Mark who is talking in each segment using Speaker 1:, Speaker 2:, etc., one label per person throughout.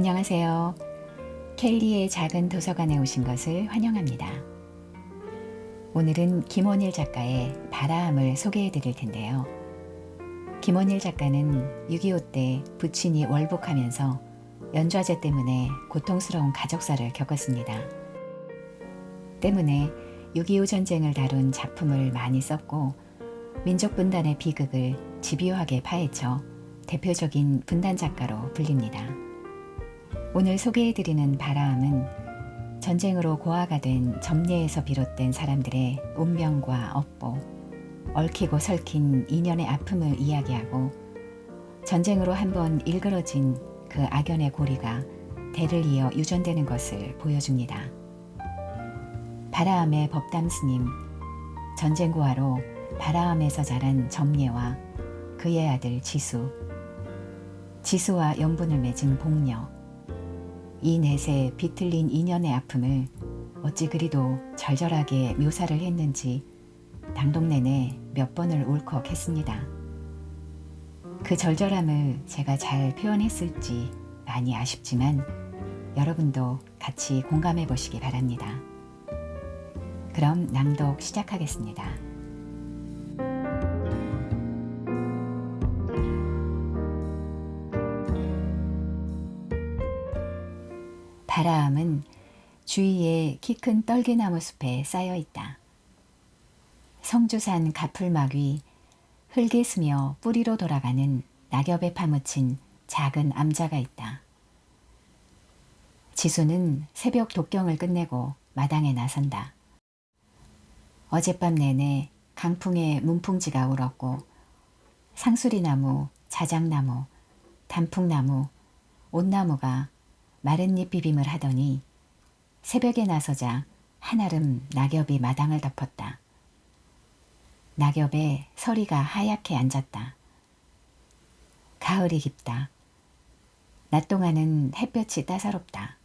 Speaker 1: 안녕하세요. 켈리의 작은 도서관에 오신 것을 환영합니다. 오늘은 김원일 작가의 바라함을 소개해 드릴 텐데요. 김원일 작가는 6.25 때 부친이 월북하면서 연좌제 때문에 고통스러운 가족사를 겪었습니다. 때문에 6.25 전쟁을 다룬 작품을 많이 썼고 민족분단의 비극을 집요하게 파헤쳐 대표적인 분단 작가로 불립니다. 오늘 소개해드리는 바라함은 전쟁으로 고아가 된 점례에서 비롯된 사람들의 운명과 업보, 얽히고 설킨 인연의 아픔을 이야기하고 전쟁으로 한번 일그러진 그 악연의 고리가 대를 이어 유전되는 것을 보여줍니다. 바라함의 법담 스님, 전쟁 고아로 바라함에서 자란 점례와 그의 아들 지수, 지수와 연분을 맺은 복녀, 이 넷의 비틀린 인연의 아픔을 어찌 그리도 절절하게 묘사를 했는지 낭독 내내 몇 번을 울컥했습니다. 그 절절함을 제가 잘 표현했을지 많이 아쉽지만 여러분도 같이 공감해 보시기 바랍니다. 그럼 낭독 시작하겠습니다. 바라함은 주위에 키 큰 떨기나무 숲에 쌓여 있다. 성주산 가풀막 위 흙에 스며 뿌리로 돌아가는 낙엽에 파묻힌 작은 암자가 있다. 지수는 새벽 독경을 끝내고 마당에 나선다. 어젯밤 내내 강풍에 문풍지가 울었고 상수리나무, 자작나무, 단풍나무, 온나무가 마른 잎 비빔을 하더니 새벽에 나서자 한아름 낙엽이 마당을 덮었다. 낙엽에 서리가 하얗게 앉았다. 가을이 깊다. 낮 동안은 햇볕이 따사롭다.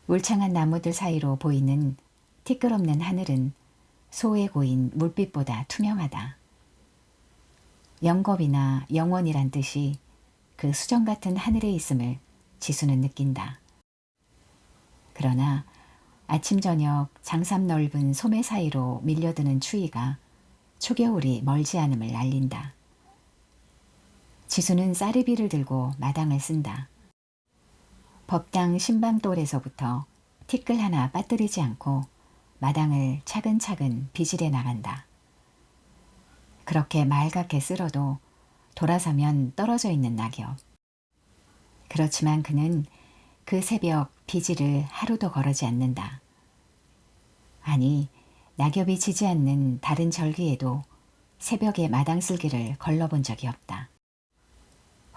Speaker 1: 울창한 나무들 사이로 보이는 티끌없는 하늘은 소에 고인 물빛보다 투명하다. 영겁이나 영원이란 뜻이 그 수정 같은 하늘에 있음을 지수는 느낀다. 그러나 아침 저녁 장삼 넓은 소매 사이로 밀려드는 추위가 초겨울이 멀지 않음을 알린다. 지수는 쌀이비를 들고 마당을 쓴다. 법당 신방돌에서부터 티끌 하나 빠뜨리지 않고 마당을 차근차근 비질해 나간다. 그렇게 말갛게 쓸어도 돌아서면 떨어져 있는 낙엽. 그렇지만 그는 그 새벽 비질을 하루도 거르지 않는다. 아니, 낙엽이 지지 않는 다른 절기에도 새벽에 마당 쓸기를 걸러본 적이 없다.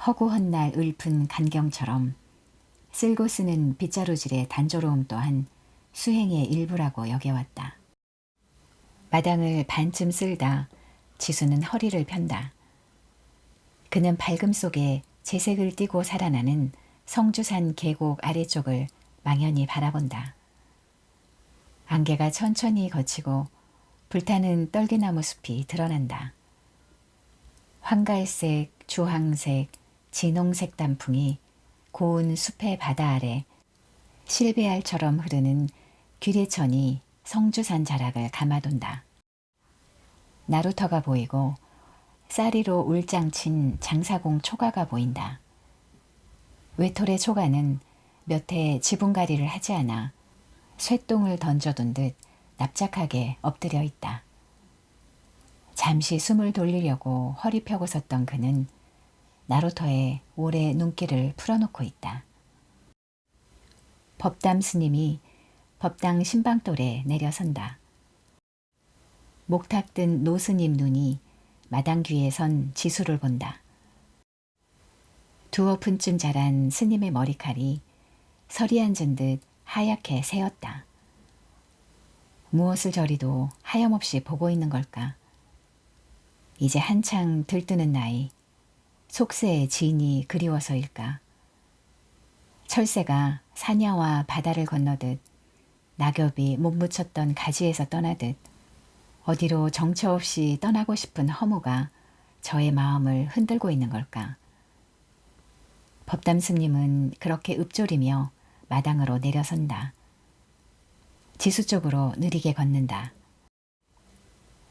Speaker 1: 허구한 날 읊은 간경처럼 쓸고 쓰는 빗자루질의 단조로움 또한 수행의 일부라고 여겨왔다. 마당을 반쯤 쓸다 지수는 허리를 편다. 그는 밝음 속에 재색을 띠고 살아나는 성주산 계곡 아래쪽을 망연히 바라본다. 안개가 천천히 걷히고 불타는 떨기나무 숲이 드러난다. 황갈색, 주황색, 진홍색 단풍이 고운 숲의 바다 아래 실베알처럼 흐르는 규례천이 성주산 자락을 감아돈다. 나루터가 보이고 쌀이로 울장친 장사공 초가가 보인다. 외톨의 초가는 몇 해 지붕가리를 하지 않아 쇠똥을 던져둔 듯 납작하게 엎드려 있다. 잠시 숨을 돌리려고 허리 펴고 섰던 그는 나루터에 오래 눈길을 풀어놓고 있다. 법담 스님이 법당 신방돌에 내려선다. 목탁 든 노스님 눈이 마당 뒤에 선 지수를 본다. 두어 푼쯤 자란 스님의 머리칼이 설이 앉은 듯 하얗게 새었다. 무엇을 저리도 하염없이 보고 있는 걸까? 이제 한창 들뜨는 나이, 속세의 진이 그리워서일까? 철새가 사냐와 바다를 건너듯 낙엽이 못 묻혔던 가지에서 떠나듯 어디로 정처 없이 떠나고 싶은 허무가 저의 마음을 흔들고 있는 걸까? 법담스님은 그렇게 읊조리며 마당으로 내려선다. 지수 쪽으로 느리게 걷는다.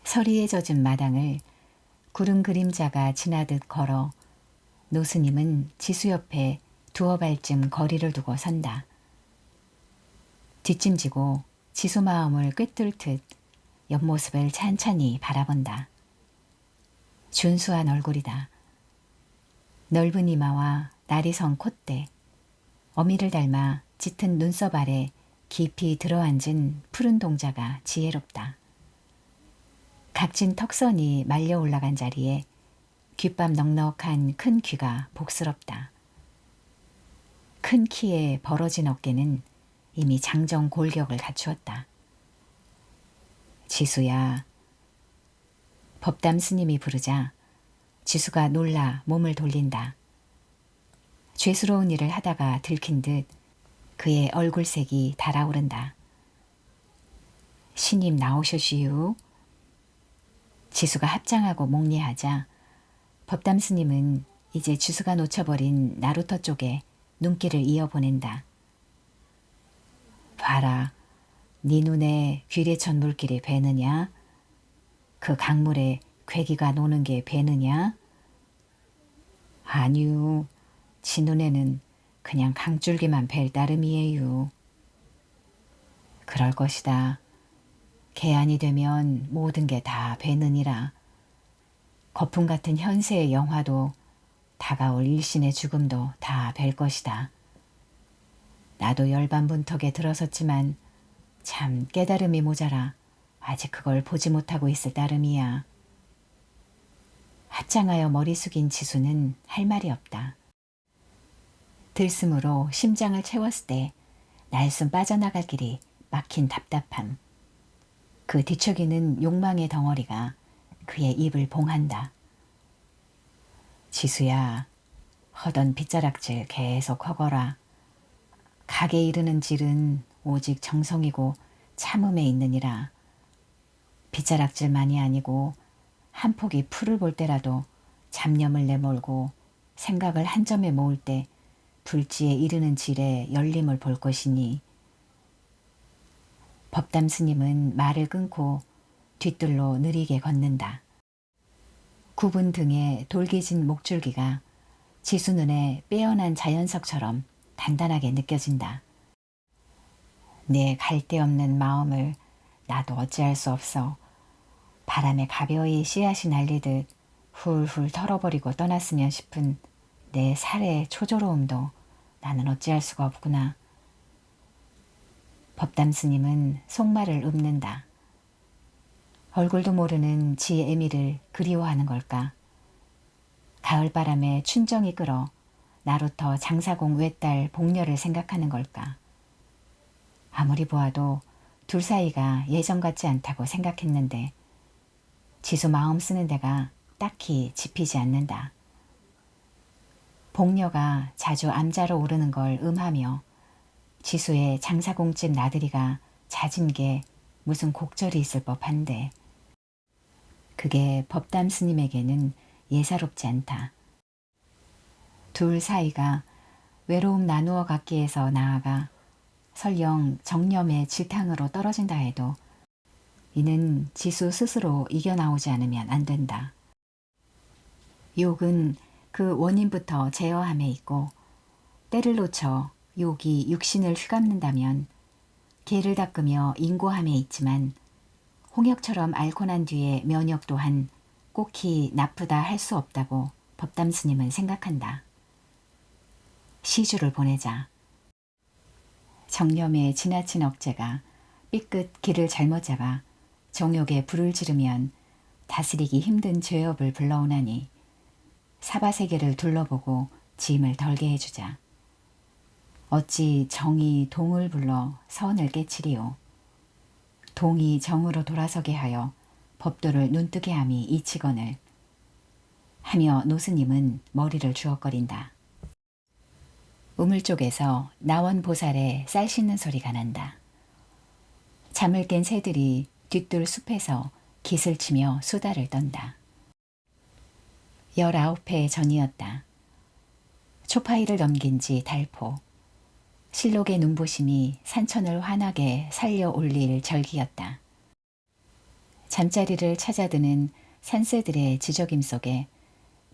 Speaker 1: 서리에 젖은 마당을 구름 그림자가 지나듯 걸어 노스님은 지수 옆에 두어 발쯤 거리를 두고 선다. 뒷짐지고 지수 마음을 꿰뚫듯 옆모습을 찬찬히 바라본다. 준수한 얼굴이다. 넓은 이마와 날이 선 콧대, 어미를 닮아 짙은 눈썹 아래 깊이 들어앉은 푸른 동자가 지혜롭다. 각진 턱선이 말려 올라간 자리에 귓밤 넉넉한 큰 귀가 복스럽다. 큰 키에 벌어진 어깨는 이미 장정 골격을 갖추었다. 지수야. 법담 스님이 부르자 지수가 놀라 몸을 돌린다. 죄스러운 일을 하다가 들킨 듯 그의 얼굴색이 달아오른다. 신임 나오셨시유. 지수가 합장하고 목례하자 법담 스님은 이제 지수가 놓쳐버린 나루터 쪽에 눈길을 이어보낸다. 봐라, 네 눈에 귀래천 물길이 배느냐? 그 강물에 괴기가 노는 게 배느냐? 아니요, 지 눈에는 그냥 강줄기만 뵐 따름이에요. 그럴 것이다. 개안이 되면 모든 게 다 배느니라. 거품 같은 현세의 영화도 다가올 일신의 죽음도 다 뵐 것이다. 나도 열반분턱에 들어섰지만 참 깨달음이 모자라 아직 그걸 보지 못하고 있을 따름이야. 합장하여 머리 숙인 지수는 할 말이 없다. 들숨으로 심장을 채웠을 때 날숨 빠져나갈 길이 막힌 답답함. 그 뒤척이는 욕망의 덩어리가 그의 입을 봉한다. 지수야, 허던 빗자락질 계속 허거라. 각에 이르는 질은 오직 정성이고 참음에 있느니라. 빗자락질만이 아니고 한 폭이 풀을 볼 때라도 잡념을 내몰고 생각을 한 점에 모을 때 불지에 이르는 질에 열림을 볼 것이니. 법담 스님은 말을 끊고 뒤뜰로 느리게 걷는다. 굽은 등에 돌기진 목줄기가 지수 눈에 빼어난 자연석처럼 단단하게 느껴진다. 내 갈데없는 마음을 나도 어찌할 수 없어. 바람에 가벼이 씨앗이 날리듯 훌훌 털어버리고 떠났으면 싶은 내 살의 초조로움도 나는 어찌할 수가 없구나. 법담 스님은 속말을 읊는다. 얼굴도 모르는 지 애미를 그리워하는 걸까? 가을바람에 춘정이 끌어 나루터 장사공 외딸 복녀를 생각하는 걸까? 아무리 보아도 둘 사이가 예전 같지 않다고 생각했는데 지수 마음 쓰는 데가 딱히 짚이지 않는다. 복녀가 자주 암자로 오르는 걸 음하며 지수의 장사공집 나들이가 잦은 게 무슨 곡절이 있을 법한데 그게 법담 스님에게는 예사롭지 않다. 둘 사이가 외로움 나누어 갖기에서 나아가 설령 정념의 지탕으로 떨어진다 해도 이는 지수 스스로 이겨나오지 않으면 안 된다. 욕은 그 원인부터 제어함에 있고 때를 놓쳐 욕이 육신을 휘감는다면 개를 닦으며 인고함에 있지만 홍역처럼 앓고 난 뒤에 면역 또한 꼭히 나쁘다 할 수 없다고 법담 스님은 생각한다. 시주를 보내자. 정념의 지나친 억제가 삐끗 길을 잘못 잡아 정욕에 불을 지르면 다스리기 힘든 죄업을 불러오나니 사바세계를 둘러보고 짐을 덜게 해주자. 어찌 정이 동을 불러 선을 깨치리오. 동이 정으로 돌아서게 하여 법도를 눈뜨게 함이 이치거늘 하며 노스님은 머리를 주걱거린다. 우물 쪽에서 나원보살의 쌀 씻는 소리가 난다. 잠을 깬 새들이 뒤뜰 숲에서 깃을 치며 수다를 떤다. 19회 전이었다. 초파일을 넘긴 지 달포. 실록의 눈부심이 산천을 환하게 살려 올릴 절기였다. 잠자리를 찾아드는 산새들의 지저김 속에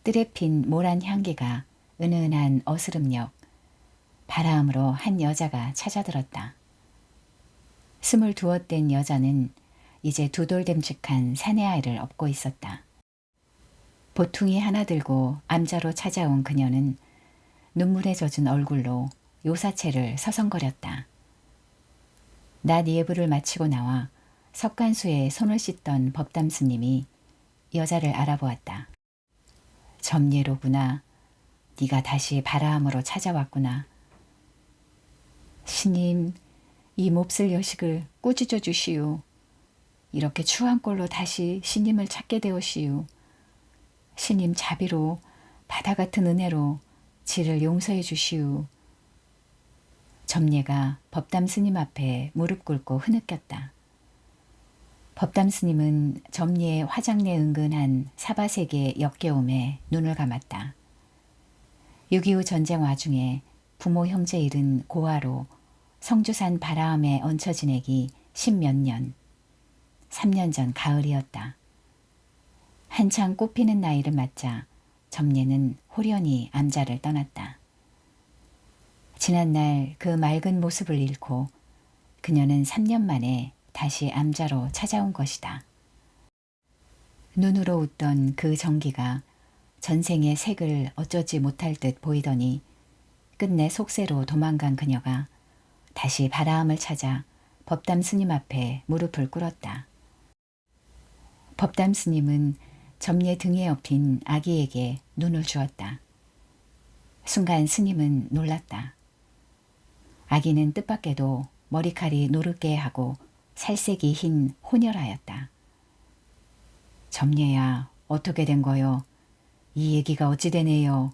Speaker 1: 뜰에 핀 모란 향기가 은은한 어스름역, 바라음으로 한 여자가 찾아들었다. 22된 여자는 이제 두돌됨직한 사내아이를 업고 있었다. 보퉁이 하나 들고 암자로 찾아온 그녀는 눈물에 젖은 얼굴로 요사체를 서성거렸다. 낮 예불을 마치고 나와 석간수에 손을 씻던 법담 스님이 여자를 알아보았다. 점례로구나. 네가 다시 바라함으로 찾아왔구나. 스님, 이 몹쓸 여식을 꾸짖어 주시오. 이렇게 추한 꼴로 다시 스님을 찾게 되었시오. 스님 자비로 바다 같은 은혜로 지를 용서해 주시오. 점례가 법담 스님 앞에 무릎 꿇고 흐느꼈다. 법담 스님은 점례의 화장내 은근한 사바세계 역겨움에 눈을 감았다. 6.25 전쟁 와중에 부모 형제 잃은 고아로 성주산 바라함에 얹혀 지내기 10몇 년, 3년 전 가을이었다. 한창 꽃피는 나이를 맞자 점례는 호련히 암자를 떠났다. 지난날 그 맑은 모습을 잃고 그녀는 3년 만에 다시 암자로 찾아온 것이다. 눈으로 웃던 그 정기가 전생의 색을 어쩌지 못할 듯 보이더니 끝내 속세로 도망간 그녀가 다시 바라함을 찾아 법담 스님 앞에 무릎을 꿇었다. 법담 스님은 점례 등에 업힌 아기에게 눈을 주었다. 순간 스님은 놀랐다. 아기는 뜻밖에도 머리칼이 노릇게 하고 살색이 흰 혼혈하였다. 점례야, 어떻게 된 거요? 이 얘기가 어찌 되네요?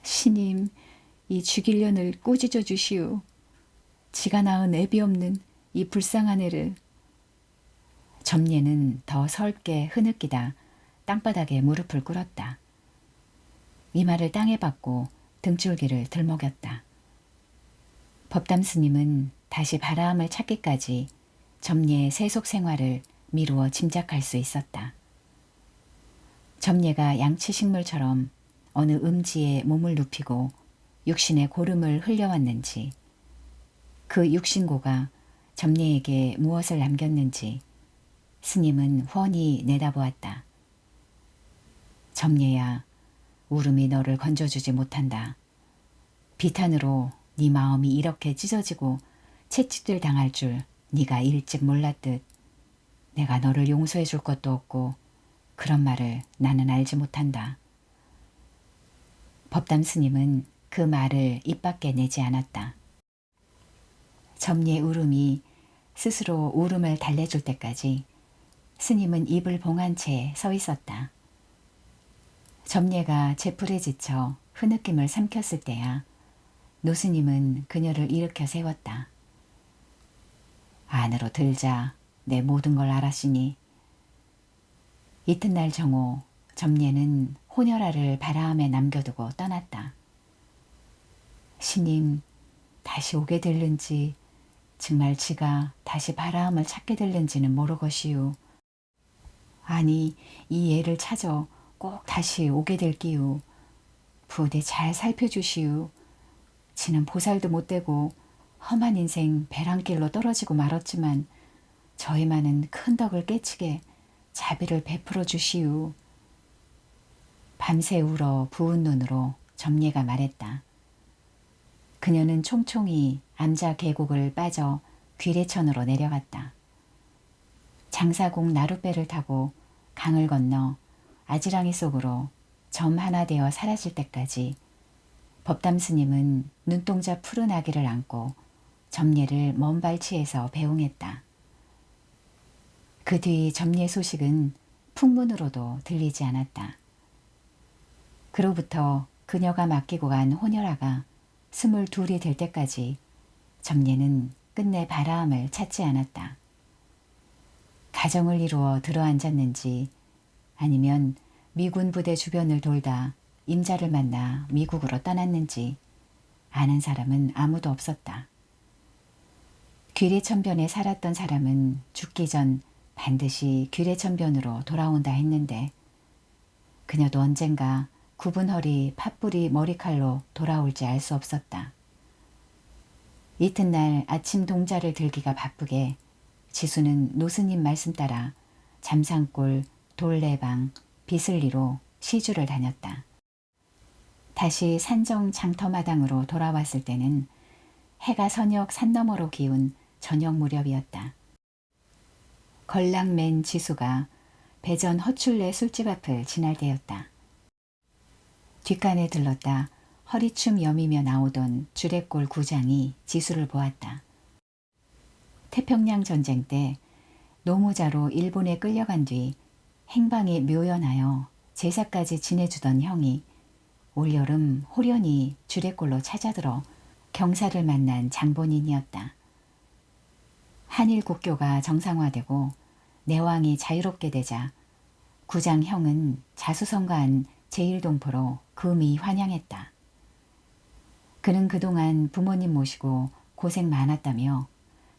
Speaker 1: 스님, 이 죽일년을 꾸짖어 주시오. 지가 낳은 애비 없는 이 불쌍한 애를. 점례는 더 설게 흐느끼다 땅바닥에 무릎을 꿇었다. 이마를 땅에 박고 등줄기를 들먹였다. 법담 스님은 다시 바라함을 찾기까지 점례의 세속 생활을 미루어 짐작할 수 있었다. 점례가 양치식물처럼 어느 음지에 몸을 눕히고 육신의 고름을 흘려왔는지, 그 육신고가 점례에게 무엇을 남겼는지 스님은 훤히 내다보았다. 점례야, 울음이 너를 건져주지 못한다. 비탄으로 네 마음이 이렇게 찢어지고 채찍질 당할 줄 네가 일찍 몰랐듯 내가 너를 용서해 줄 것도 없고 그런 말을 나는 알지 못한다. 법담 스님은 그 말을 입 밖에 내지 않았다. 점례 울음이 스스로 울음을 달래줄 때까지 스님은 입을 봉한 채 서 있었다. 점례가 제풀에 지쳐 흐느낌을 삼켰을 때야 노스님은 그녀를 일으켜 세웠다. 안으로 들자. 내 모든 걸 알았으니. 이튿날 정오 점례는 혼혈아를 바라함에 남겨두고 떠났다. 스님, 다시 오게 될는지 정말 지가 다시 바라함을 찾게 될는지는 모르겠시오. 아니, 이 애를 찾아 꼭 다시 오게 될기요. 부디 잘 살펴주시오. 지는 보살도 못되고 험한 인생 배란길로 떨어지고 말았지만 저희만은 큰 덕을 깨치게 자비를 베풀어 주시오. 밤새 울어 부은 눈으로 점례가 말했다. 그녀는 총총히 암자 계곡을 빠져 귀래천으로 내려갔다. 장사공 나룻배를 타고 강을 건너 아지랑이 속으로 점 하나 되어 사라질 때까지 법담 스님은 눈동자 푸른 아기를 안고 점례를 먼 발치에서 배웅했다. 그 뒤 점례 소식은 풍문으로도 들리지 않았다. 그로부터 그녀가 맡기고 간 혼혈아가 22이 될 때까지 점례는 끝내 바라함을 찾지 않았다. 가정을 이루어 들어앉았는지 아니면 미군 부대 주변을 돌다 임자를 만나 미국으로 떠났는지 아는 사람은 아무도 없었다. 귀래천변에 살았던 사람은 죽기 전 반드시 귀래천변으로 돌아온다 했는데 그녀도 언젠가 굽은 허리 팥뿌리 머리칼로 돌아올지 알 수 없었다. 이튿날 아침 동자를 들기가 바쁘게 지수는 노스님 말씀 따라 잠산골, 돌레방, 비슬리로 시주를 다녔다. 다시 산정 장터마당으로 돌아왔을 때는 해가 선역 산 너머로 기운 저녁 무렵이었다. 걸랑맨 지수가 배전 허출레 술집 앞을 지날 때였다. 뒷간에 들렀다 허리춤 여미며 나오던 주례골 구장이 지수를 보았다. 태평양 전쟁 때 노무자로 일본에 끌려간 뒤 행방이 묘연하여 제사까지 지내주던 형이 올여름 호련히 주례골로 찾아들어 경사를 만난 장본인이었다. 한일 국교가 정상화되고 내왕이 자유롭게 되자 구장형은 자수성가한 제1동포로 금이 환영했다. 그는 그동안 부모님 모시고 고생 많았다며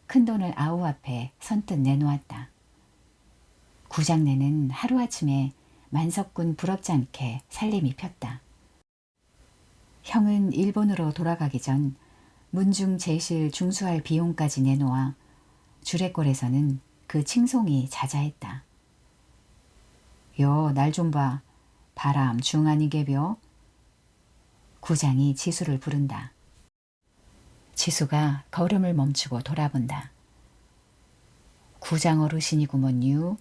Speaker 1: 큰돈을 아우 앞에 선뜻 내놓았다. 구장내는 하루아침에 만석군 부럽지 않게 살림이 폈다. 형은 일본으로 돌아가기 전 문중 제실 중수할 비용까지 내놓아 주례골에서는 그 칭송이 자자했다. 요 날 좀 봐. 바람 중하니개벼. 구장이 지수를 부른다. 지수가 걸음을 멈추고 돌아본다. 구장 어르신이구먼유.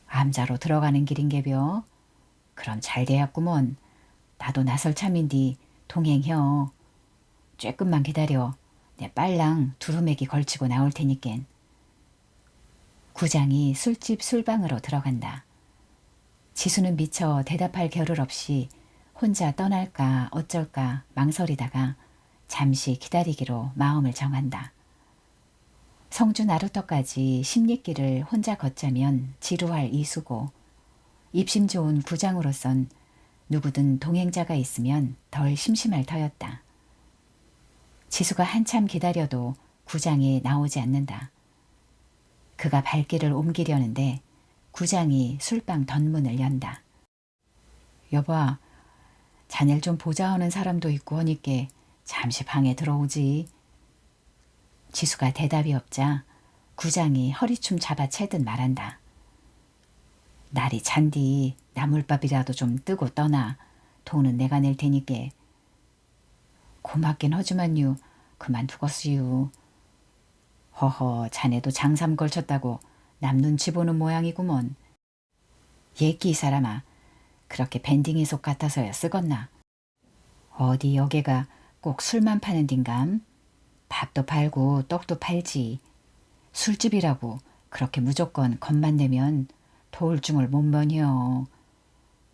Speaker 1: 암자로 들어가는 길인개벼. 그럼 잘 돼야구먼. 나도 나설 참인디 동행혀. 쬐끔만 기다려. 내 빨랑 두루매기 걸치고 나올 테니깐. 구장이 술집 술방으로 들어간다. 지수는 미처 대답할 겨를 없이 혼자 떠날까 어쩔까 망설이다가 잠시 기다리기로 마음을 정한다. 성주 나루터까지 10리길을 혼자 걷자면 지루할 이수고 입심 좋은 구장으로선 누구든 동행자가 있으면 덜 심심할 터였다. 지수가 한참 기다려도 구장이 나오지 않는다. 그가 발길을 옮기려는데 구장이 술방 덧문을 연다. 여봐, 자넬 좀 보자 하는 사람도 있고 하니께 잠시 방에 들어오지. 지수가 대답이 없자 구장이 허리춤 잡아채듯 말한다. 날이 잔디 나물밥이라도 좀 뜨고 떠나. 돈은 내가 낼 테니께. 고맙긴 하지만유 그만두겄어유. 허허 자네도 장삼 걸쳤다고 남 눈치 보는 모양이구먼. 예끼 이 사람아 그렇게 밴딩이 속 같아서야 쓰겄나. 어디 여기가 꼭 술만 파는 딘감. 밥도 팔고 떡도 팔지. 술집이라고 그렇게 무조건 겁만 내면 도울증을 못 버녀.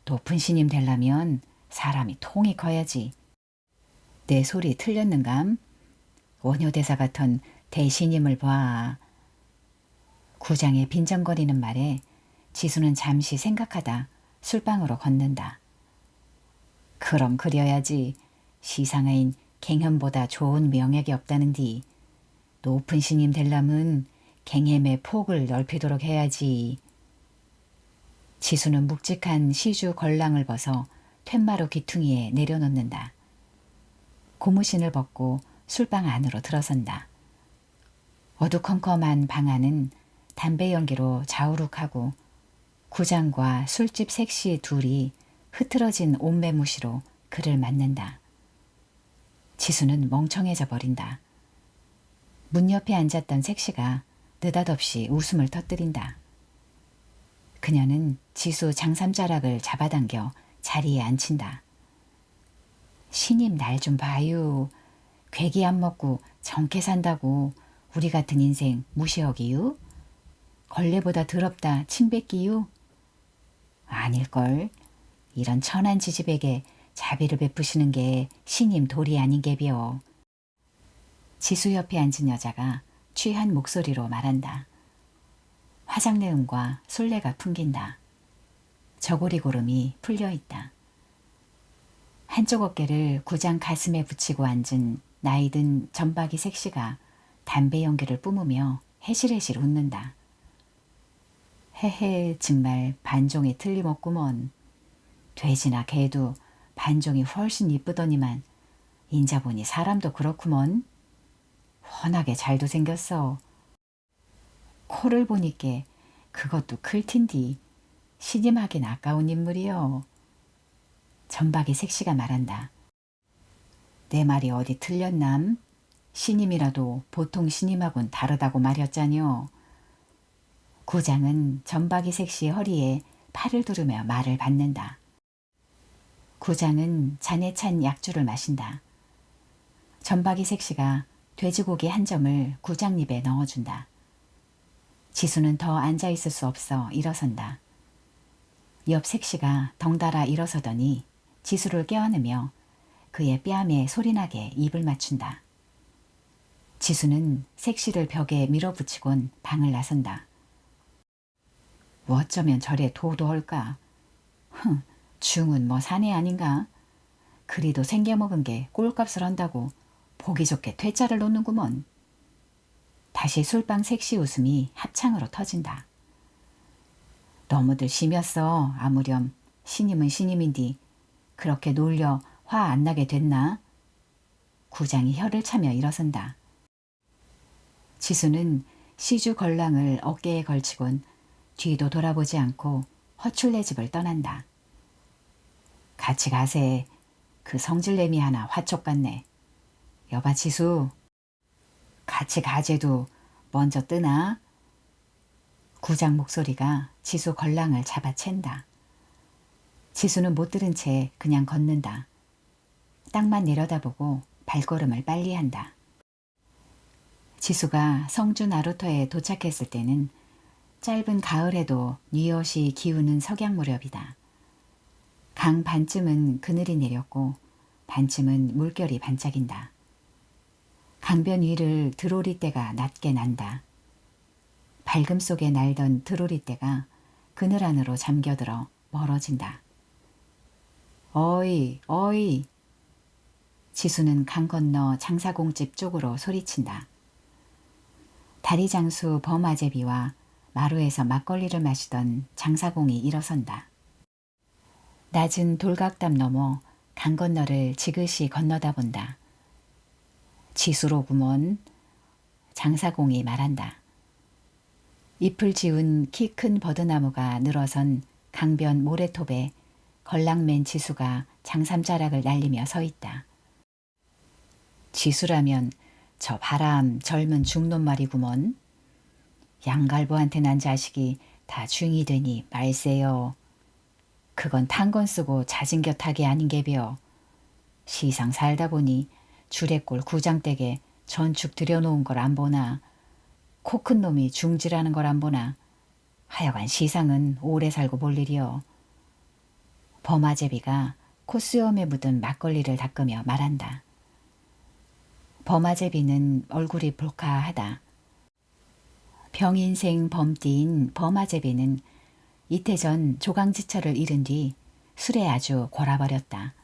Speaker 1: 높은 신임 되려면 사람이 통이 커야지. 내 소리 틀렸는감? 원효대사 같은 대신임을 봐. 구장의 빈정거리는 말에 지수는 잠시 생각하다 술방으로 걷는다. 그럼 그려야지. 시상하인 갱현보다 좋은 명약이 없다는디. 높은 신임 되려면 갱햄의 폭을 넓히도록 해야지. 지수는 묵직한 시주 걸랑을 벗어 툇마루 귀퉁이에 내려놓는다. 고무신을 벗고 술방 안으로 들어선다. 어두컴컴한 방 안은 담배 연기로 자우룩하고 구장과 술집 색시 둘이 흐트러진 옷매무시로 그를 맞는다. 지수는 멍청해져 버린다. 문 옆에 앉았던 색시가 느닷없이 웃음을 터뜨린다. 그녀는 지수 장삼자락을 잡아당겨 자리에 앉힌다. 신임 날 좀 봐요. 괴기 안 먹고 정케 산다고 우리 같은 인생 무시하기유? 걸레보다 더럽다 침뱉기유? 아닐걸. 이런 천한 지집에게 자비를 베푸시는 게 신임 도리 아닌게비요. 지수 옆에 앉은 여자가 취한 목소리로 말한다. 화장내음과 술래가 풍긴다. 저고리 고름이 풀려있다. 한쪽 어깨를 구장 가슴에 붙이고 앉은 나이든 점박이 색시가 담배 연기를 뿜으며 해실해실 웃는다. 헤헤, 정말 반종이 틀림없구먼. 돼지나 개도 반종이 훨씬 이쁘더니만 인자 보니 사람도 그렇구먼. 훤하게 잘도 생겼어. 코를 보니께 그것도 클텐디 신임하긴 아까운 인물이여. 점박이 색시가 말한다. 내 말이 어디 틀렸남? 신임이라도 보통 신임하고는 다르다고 말했잖여. 구장은 점박이 색시의 허리에 팔을 두르며 말을 받는다. 구장은 잔에 찬 약주를 마신다. 점박이 색시가 돼지고기 한 점을 구장 입에 넣어준다. 지수는 더 앉아있을 수 없어 일어선다. 옆 색시가 덩달아 일어서더니 지수를 껴안으며 그의 뺨에 소리나게 입을 맞춘다. 지수는 색시를 벽에 밀어붙이곤 방을 나선다. 어쩌면 저래 도도할까? 중은 뭐 사내 아닌가? 그리도 생겨먹은 게 꼴값을 한다고 보기 좋게 퇴짜를 놓는구먼. 다시 술방 색시 웃음이 합창으로 터진다. 너무들 심였어. 아무렴 신임은 신임인디 그렇게 놀려 화 안 나게 됐나? 구장이 혀를 차며 일어선다. 지수는 시주 걸랑을 어깨에 걸치곤 뒤도 돌아보지 않고 허출내 집을 떠난다. 같이 가세. 그 성질내미 하나 화촉 같네. 여봐 지수. 같이 가재도 먼저 뜨나? 구장 목소리가 지수 걸랑을 잡아챈다. 지수는 못 들은 채 그냥 걷는다. 땅만 내려다보고 발걸음을 빨리 한다. 지수가 성주 나루터에 도착했을 때는 짧은 가을에도 뉘엿이 기우는 석양 무렵이다. 강 반쯤은 그늘이 내렸고 반쯤은 물결이 반짝인다. 강변 위를 드로리떼가 낮게 난다. 밝음 속에 날던 드로리떼가 그늘 안으로 잠겨들어 멀어진다. 어이 어이. 지수는 강 건너 장사공집 쪽으로 소리친다. 다리장수 범아제비와 마루에서 막걸리를 마시던 장사공이 일어선다. 낮은 돌각담 넘어 강 건너를 지그시 건너다 본다. 지수로구먼. 장사공이 말한다. 잎을 지운 키 큰 버드나무가 늘어선 강변 모래톱에 걸랑맨 지수가 장삼자락을 날리며 서 있다. 지수라면 저 바람 젊은 중놈 말이구먼. 양갈부한테 난 자식이 다 중이 되니 말세요. 그건 탄건 쓰고 자진겨타기 아닌게벼. 시상 살다 보니 주례골 구장댁에 전축 들여놓은 걸 안 보나. 코 큰 놈이 중지라는 걸 안 보나. 하여간 시상은 오래 살고 볼 일이여. 범아제비가 콧수염에 묻은 막걸리를 닦으며 말한다. 범아제비는 얼굴이 볼카하다. 병인생 범띠인 범아제비는 이태 전 조강지처를 잃은 뒤 술에 아주 골아버렸다.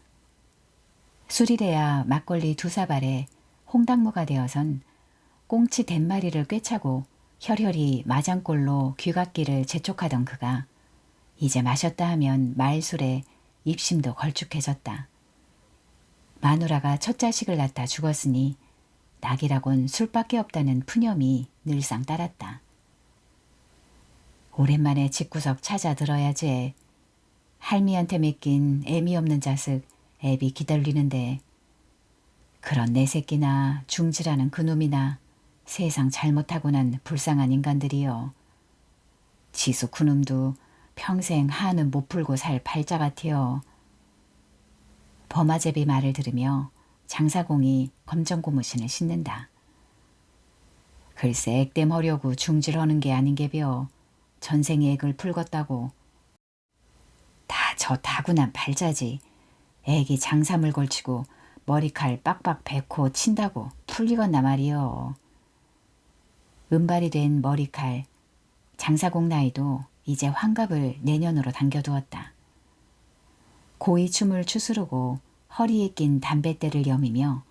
Speaker 1: 술이래야 막걸리 두 사발에 홍당무가 되어선 꽁치 댄마리를 꿰차고 혈혈이 마장골로 귀갓길을 재촉하던 그가 이제 마셨다 하면 말술에 입심도 걸쭉해졌다. 마누라가 첫 자식을 낳다 죽었으니 낙이라곤 술밖에 없다는 푸념이 늘상 따랐다. 오랜만에 집구석 찾아 들어야지. 할미한테 맡긴 애미 없는 자식 애비 기다리는데 그런 내 새끼나 중지라는 그놈이나 세상 잘못하고 난 불쌍한 인간들이여. 지수 그놈도 평생 한은 못 풀고 살 팔자 같아요. 범아제비 말을 들으며 장사공이 검정고무신을 신는다. 글쎄 액땜하려고 중질하는 게 아닌게벼. 전생에 액을 풀겄다고. 다 저 타고난 팔자지. 애기 장삼을 걸치고 머리칼 빡빡 베고 친다고 풀리겄나 말이여. 은발이 된 머리칼. 장사공 나이도 이제 환갑을 내년으로 당겨두었다. 고이 춤을 추스르고 허리에 낀 담뱃대를 여미며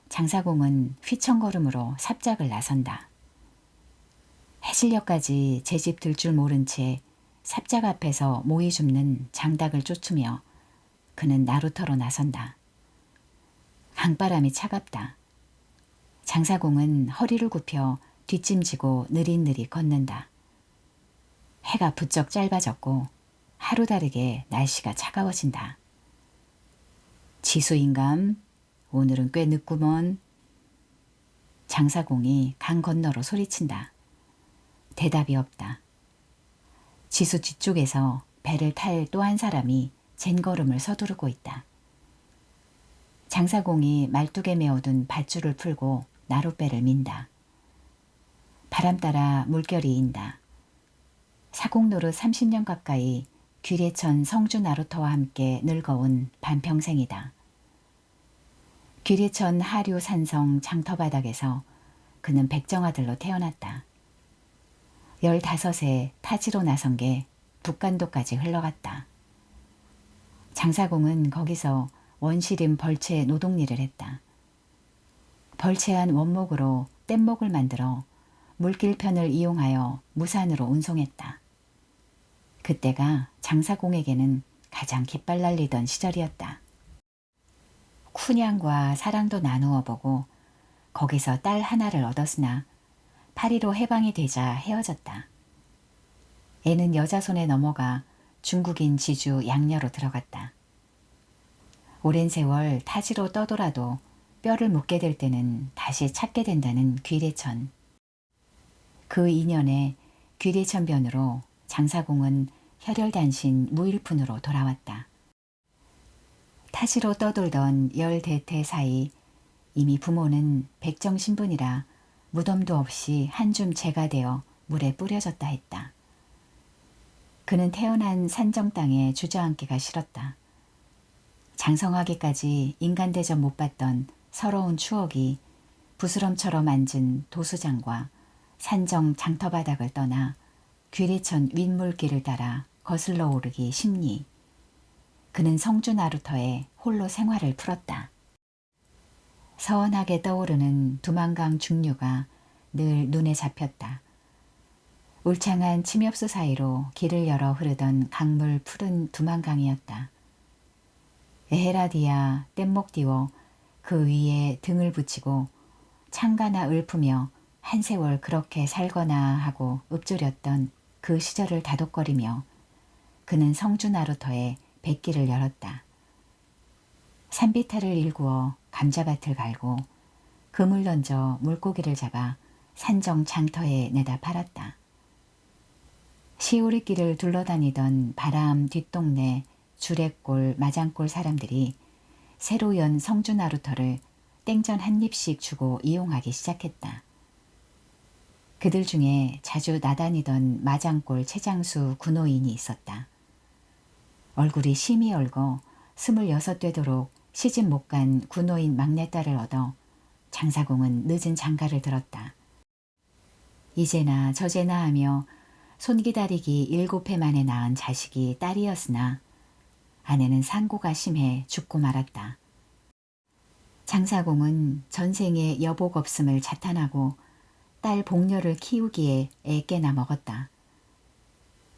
Speaker 1: 장사공은 휘청걸음으로 삽작을 나선다. 해질녘까지 제 집 들 줄 모른 채 삽작 앞에서 모이 줍는 장닭을 쫓으며 그는 나루터로 나선다. 강바람이 차갑다. 장사공은 허리를 굽혀 뒷짐지고 느릿느릿 걷는다. 해가 부쩍 짧아졌고 하루 다르게 날씨가 차가워진다. 지수인감, 오늘은 꽤 늦구먼. 장사공이 강 건너로 소리친다. 대답이 없다. 지수 뒤쪽에서 배를 탈 또 한 사람이 젠걸음을 서두르고 있다. 장사공이 말뚝에 메어둔 밧줄을 풀고 나룻배를 민다. 바람 따라 물결이 인다. 사공노릇 30년 가까이 귀례천 성주 나루터와 함께 늙어온 반평생이다. 귀례천 하류 산성 장터바닥에서 그는 백정아들로 태어났다. 15에 타지로 나선 게 북간도까지 흘러갔다. 장사공은 거기서 원시림 벌채 노동일을 했다. 벌채한 원목으로 뗏목을 만들어 물길편을 이용하여 무산으로 운송했다. 그때가 장사공에게는 가장 깃발 날리던 시절이었다. 춘향과 사랑도 나누어 보고 거기서 딸 하나를 얻었으나 파리로 해방이 되자 헤어졌다. 애는 여자 손에 넘어가 중국인 지주 양녀로 들어갔다. 오랜 세월 타지로 떠돌아도 뼈를 묻게 될 때는 다시 찾게 된다는 귀례천. 그 인연에 귀례천변으로 장사공은 혈혈단신 무일푼으로 돌아왔다. 타지로 떠돌던 10대태 사이 이미 부모는 백정신분이라 무덤도 없이 한 줌 재가 되어 물에 뿌려졌다 했다. 그는 태어난 산정 땅에 주저앉기가 싫었다. 장성하기까지 인간대접 못 받던 서러운 추억이 부스럼처럼 앉은 도수장과 산정 장터바닥을 떠나 귀례천 윗물길을 따라 거슬러 오르기 십리. 그는 성주 나루터에 홀로 생활을 풀었다. 서원하게 떠오르는 두만강 중류가 늘 눈에 잡혔다. 울창한 침엽수 사이로 길을 열어 흐르던 강물 푸른 두만강이었다. 에헤라디아 뗏목 띄워 그 위에 등을 붙이고 창가나 읊으며 한 세월 그렇게 살거나 하고 읊조렸던 그 시절을 다독거리며 그는 성주 나루터에 백기를 열었다. 산비탈을 일구어 감자밭을 갈고 그물 던져 물고기를 잡아 산정 장터에 내다 팔았다. 시오리길을 둘러다니던 바람 뒷동네 주례골 마장골 사람들이 새로 연 성주 나루터를 땡전 한 입씩 주고 이용하기 시작했다. 그들 중에 자주 나다니던 마장골 최장수 군호인이 있었다. 얼굴이 심이 얼거 26 되도록 시집 못 간 군호인 막내딸을 얻어 장사공은 늦은 장가를 들었다. 이제나 저제나 하며 손기다리기 7해 만에 낳은 자식이 딸이었으나 아내는 상고가 심해 죽고 말았다. 장사공은 전생에 여복 없음을 자탄하고 딸 복녀를 키우기에 애깨나 먹었다.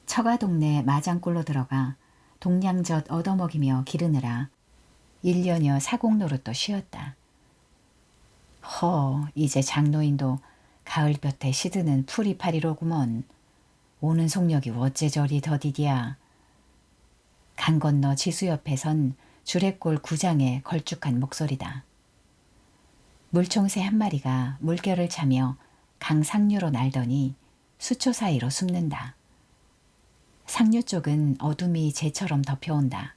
Speaker 1: 처가 동네 마장골로 들어가 동량젓 얻어먹이며 기르느라 1년여 사공노릇도 쉬었다. 이제 장노인도 가을볕에 시드는 풀이파리로구먼. 오는 속력이 어째 저리 더디디야. 강 건너 지수 옆에 선 주례골 구장의 걸쭉한 목소리다. 물총새 한 마리가 물결을 차며 강 상류로 날더니 수초 사이로 숨는다. 상류 쪽은 어둠이 재처럼 덮여온다.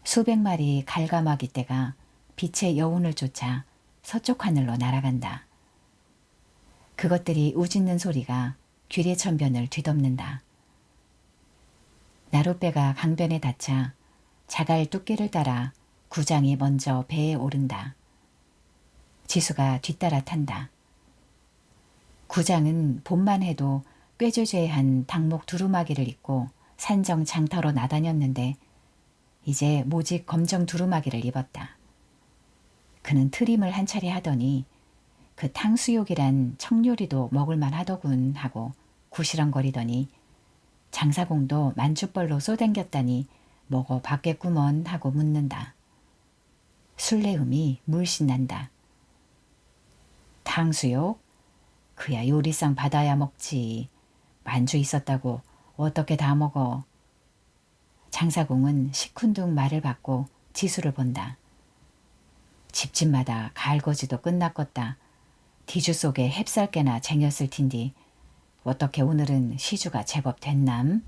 Speaker 1: 수백 마리 갈가마귀 떼가 빛의 여운을 쫓아 서쪽 하늘로 날아간다. 그것들이 우짖는 소리가 귀례천변을 뒤덮는다. 나룻배가 강변에 닿자 자갈 뚝기를 따라 구장이 먼저 배에 오른다. 지수가 뒤따라 탄다. 구장은 봄만 해도 꾀죄죄한 닭목 두루마기를 입고 산정 장터로 나다녔는데 이제 모직 검정 두루마기를 입었다. 그는 트림을 한 차례 하더니 그 탕수육이란 청요리도 먹을만 하더군 하고 구시렁거리더니 장사공도 만주벌로 쏘댕겼다니 먹어봤겠구먼 하고 묻는다. 술래음이 물씬 난다. 탕수육? 그야 요리상 받아야 먹지. 만주 있었다고 어떻게 다 먹어. 장사공은 시큰둥 말을 받고 지수를 본다. 집집마다 갈거지도 끝났겄다. 디주 속에 햅쌀개나 쟁였을 텐디 어떻게 오늘은 시주가 제법 됐남?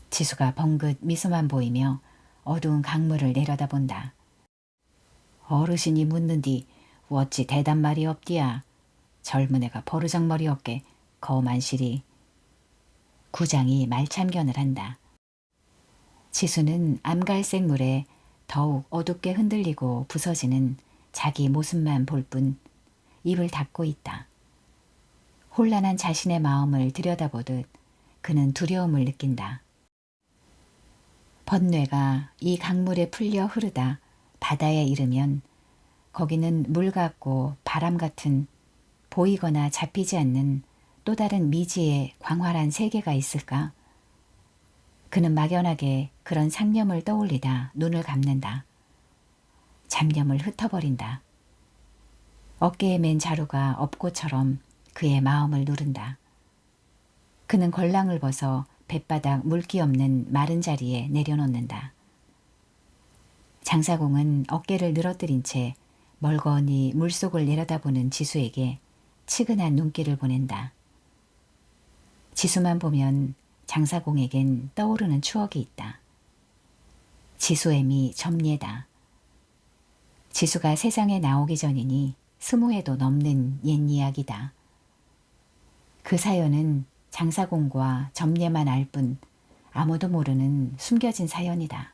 Speaker 1: 지수가 벙긋 미소만 보이며 어두운 강물을 내려다본다. 어르신이 묻는디 어찌 대답 말이 없디야. 젊은 애가 버르장머리 없게 거만 시리. 구장이 말참견을 한다. 지수는 암갈색 물에 더욱 어둡게 흔들리고 부서지는 자기 모습만 볼 뿐 입을 닫고 있다. 혼란한 자신의 마음을 들여다보듯 그는 두려움을 느낀다. 번뇌가 이 강물에 풀려 흐르다 바다에 이르면 거기는 물 같고 바람 같은 보이거나 잡히지 않는 또 다른 미지의 광활한 세계가 있을까? 그는 막연하게 그런 상념을 떠올리다 눈을 감는다. 잡념을 흩어버린다. 어깨에 맨 자루가 업고처럼 그의 마음을 누른다. 그는 걸랑을 벗어 뱃바닥 물기 없는 마른 자리에 내려놓는다. 장사공은 어깨를 늘어뜨린 채 멀거니 물속을 내려다보는 지수에게 치근한 눈길을 보낸다. 지수만 보면 장사공에겐 떠오르는 추억이 있다. 지수애미 점례다. 지수가 세상에 나오기 전이니 20해도 넘는 옛 이야기다. 그 사연은 장사공과 점례만 알 뿐 아무도 모르는 숨겨진 사연이다.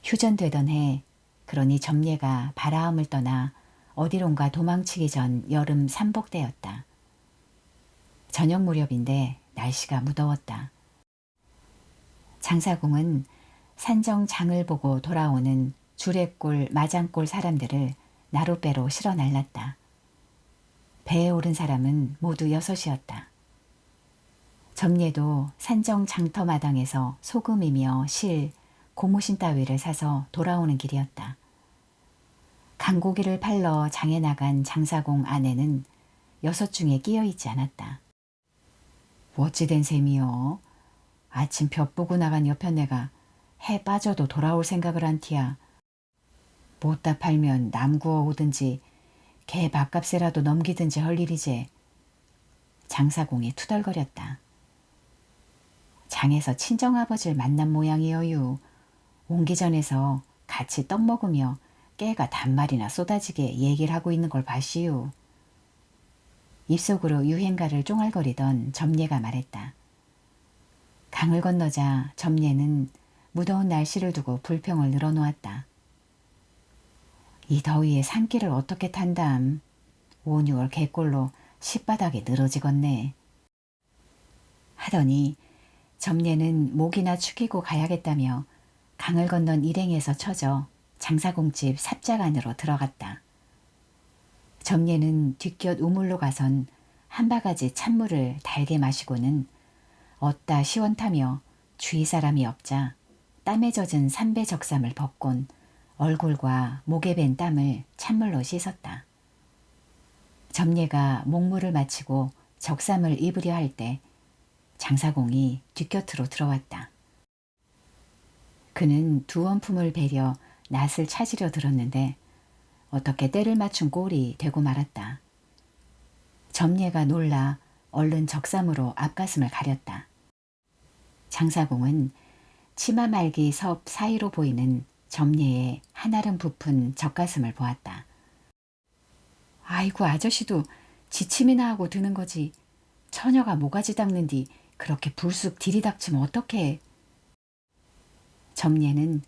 Speaker 1: 휴전되던 해, 그러니 점례가 바라움을 떠나 어디론가 도망치기 전 여름 삼복때였다. 저녁 무렵인데 날씨가 무더웠다. 장사공은 산정 장을 보고 돌아오는 주례골 마장골 사람들을 나룻배로 실어 날랐다. 배에 오른 사람은 모두 6이었다. 점례도 산정 장터 마당에서 소금이며 실, 고무신 따위를 사서 돌아오는 길이었다. 강고기를 팔러 장에 나간 장사공 아내는 6 중에 끼어있지 않았다. 어찌된 셈이요? 아침 볕 보고 나간 여편네가 해 빠져도 돌아올 생각을 한 티야. 못다 팔면 남 구워 오든지 개 밥값이라도 넘기든지 할 일이지. 장사공이 투덜거렸다. 장에서 친정아버지를 만난 모양이어유. 온기 전에서 같이 떡 먹으며 깨가 단말이나 쏟아지게 얘기를 하고 있는 걸 봤시유. 입속으로 유행가를 쫑알거리던 점례가 말했다. 강을 건너자 점례는 무더운 날씨를 두고 불평을 늘어놓았다. 이 더위에 산길을 어떻게 탄담. 5, 6월 개꼴로 시바닥에 늘어지겄네. 하더니 점례는 목이나 축이고 가야겠다며 강을 건넌 일행에서 쳐져 장사공집 삽작 안으로 들어갔다. 점례는 뒷곁 우물로 가선 한 바가지 찬물을 달게 마시고는 얻다 시원타며 주위 사람이 없자 땀에 젖은 삼배 적삼을 벗곤 얼굴과 목에 밴 땀을 찬물로 씻었다. 점례가 목물을 마치고 적삼을 입으려 할 때 장사공이 뒷곁으로 들어왔다. 그는 두 원품을 베려 낫을 찾으려 들었는데 어떻게 때를 맞춘 꼴이 되고 말았다. 점례가 놀라 얼른 적삼으로 앞가슴을 가렸다. 장사공은 치마 말기 섭 사이로 보이는 점례의 한아름 부푼 젖가슴을 보았다. 아이고 아저씨도 지침이나 하고 드는 거지. 처녀가 모가지 닦는 뒤 그렇게 불쑥 들이닥치면 어떡해. 점례는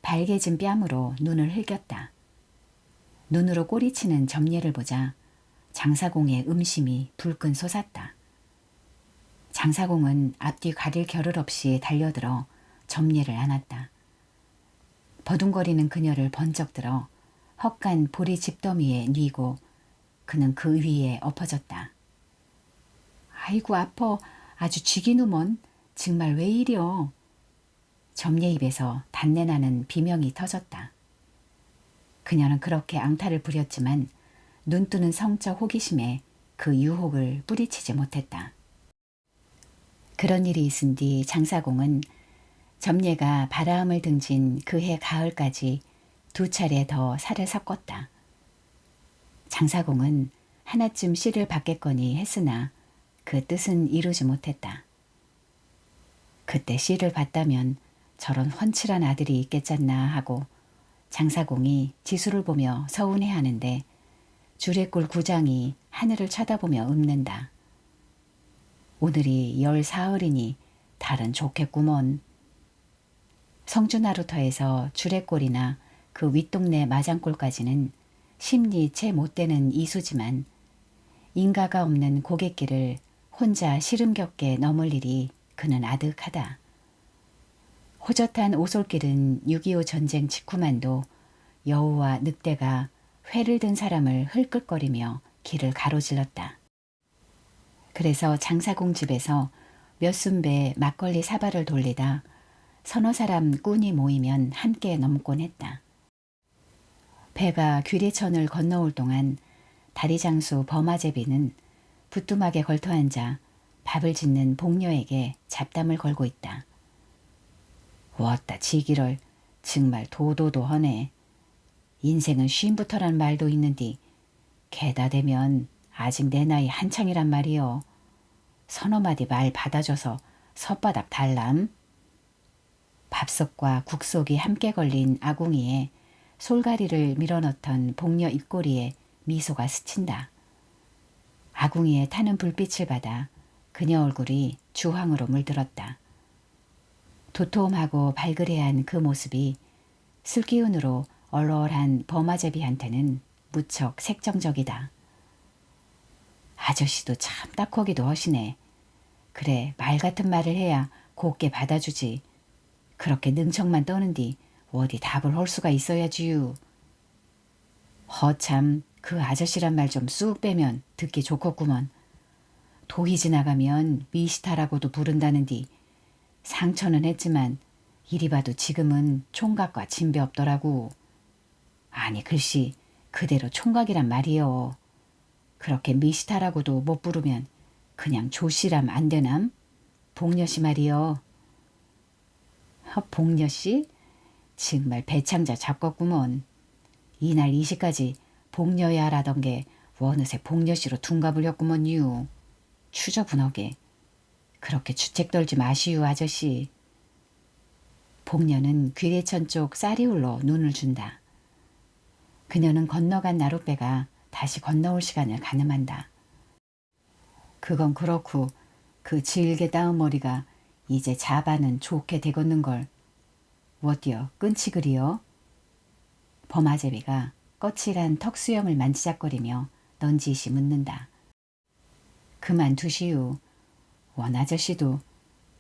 Speaker 1: 발개진 뺨으로 눈을 흘겼다. 눈으로 꼬리치는 점례를 보자 장사공의 음심이 불끈 솟았다. 장사공은 앞뒤 가릴 겨를 없이 달려들어 점례를 안았다. 버둥거리는 그녀를 번쩍 들어 헛간 보리 집더미에 뉘고 그는 그 위에 엎어졌다. 아이고 아퍼 아주 쥐기누먼 정말 왜 이려. 점례 입에서 단내나는 비명이 터졌다. 그녀는 그렇게 앙탈을 부렸지만 눈뜨는 성적 호기심에 그 유혹을 뿌리치지 못했다. 그런 일이 있은 뒤 장사공은 점례가 바라음을 등진 그해 가을까지 2차례 더 살을 섞었다. 장사공은 하나쯤 씨를 받겠거니 했으나 그 뜻은 이루지 못했다. 그때 씨를 받다면 저런 훤칠한 아들이 있겠잖나 하고 장사공이 지수를 보며 서운해하는데 주례골 구장이 하늘을 쳐다보며 읊는다. 오늘이 14을이니 달은 좋겠구먼. 성주나루터에서 주례골이나 그 윗동네 마장골까지는 심리 채 못되는 이수지만 인가가 없는 고갯길을 혼자 시름겹게 넘을 일이 그는 아득하다. 호젓한 오솔길은 6.25 전쟁 직후만도 여우와 늑대가 회를 든 사람을 흘끗거리며 길을 가로질렀다. 그래서 장사공 집에서 몇 순배 막걸리 사발을 돌리다 서너 사람 꾼이 모이면 함께 넘곤 했다. 배가 귀리천을 건너올 동안 다리장수 범아제비는 부뚜막에 걸터앉아 밥을 짓는 복녀에게 잡담을 걸고 있다. 왔다 지기를 정말 도도도 하네. 인생은 쉼부터란 말도 있는디 개다 되면 아직 내 나이 한창이란 말이여. 서너 마디 말 받아줘서 혓바닥 달람. 밥솥과 국속이 함께 걸린 아궁이에 솔가리를 밀어넣던 복녀 입꼬리에 미소가 스친다. 아궁이에 타는 불빛을 받아 그녀 얼굴이 주황으로 물들었다. 도톰하고 발그레한 그 모습이 술기운으로 얼얼한 범아제비한테는 무척 색정적이다. 아저씨도 참 딱하기도 하시네. 그래 말 같은 말을 해야 곱게 받아주지. 그렇게 능청만 떠는디 어디 답을 할 수가 있어야지유. 허참 그 아저씨란 말 좀 쑥 빼면 듣기 좋겠구먼. 도희 지나가면 미시타라고도 부른다는디 상처는 했지만 이리 봐도 지금은 총각과 진배 없더라고. 아니 글씨 그대로 총각이란 말이여. 그렇게 미시타라고도 못 부르면 그냥 조씨람 안 되남? 복녀씨 말이여. 복녀씨? 정말 배창자 잡겠구먼. 이날 이 시까지 복녀야라던 게 어느새 복녀씨로 둔갑을렸구먼유. 추저분하게. 그렇게 주책 떨지 마시유 아저씨. 복녀는 귀래천 쪽 쌀이울로 눈을 준다. 그녀는 건너간 나룻배가 다시 건너올 시간을 가늠한다. 그건 그렇고 그 질게 따은 머리가 이제 자반은 좋게 되겄는걸. 어디여 끈치 그리여? 범아제비가 거칠한 턱수염을 만지작거리며 넌지시 묻는다. 그만두시오. 원 아저씨도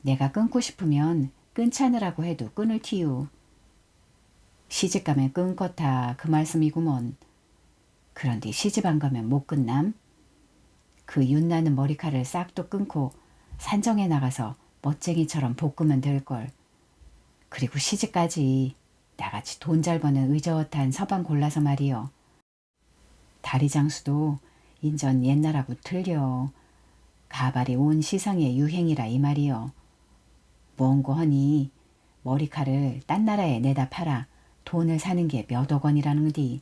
Speaker 1: 내가 끊고 싶으면 끊자느라고 해도 끊을 티유. 시집가면 끊겠다 그 말씀이구먼. 그런데 시집 안 가면 못 끊남? 그 윤나는 머리칼을 싹도 끊고 산정에 나가서 멋쟁이처럼 볶으면 될걸. 그리고 시집까지 나같이 돈 잘 버는 의젓한 서방 골라서 말이여. 다리장수도 인전 옛날하고 틀려. 가발이 온 시상의 유행이라 이 말이여. 뭔고 허니 머리칼을 딴 나라에 내다 팔아 돈을 사는 게 몇억 원이라는디.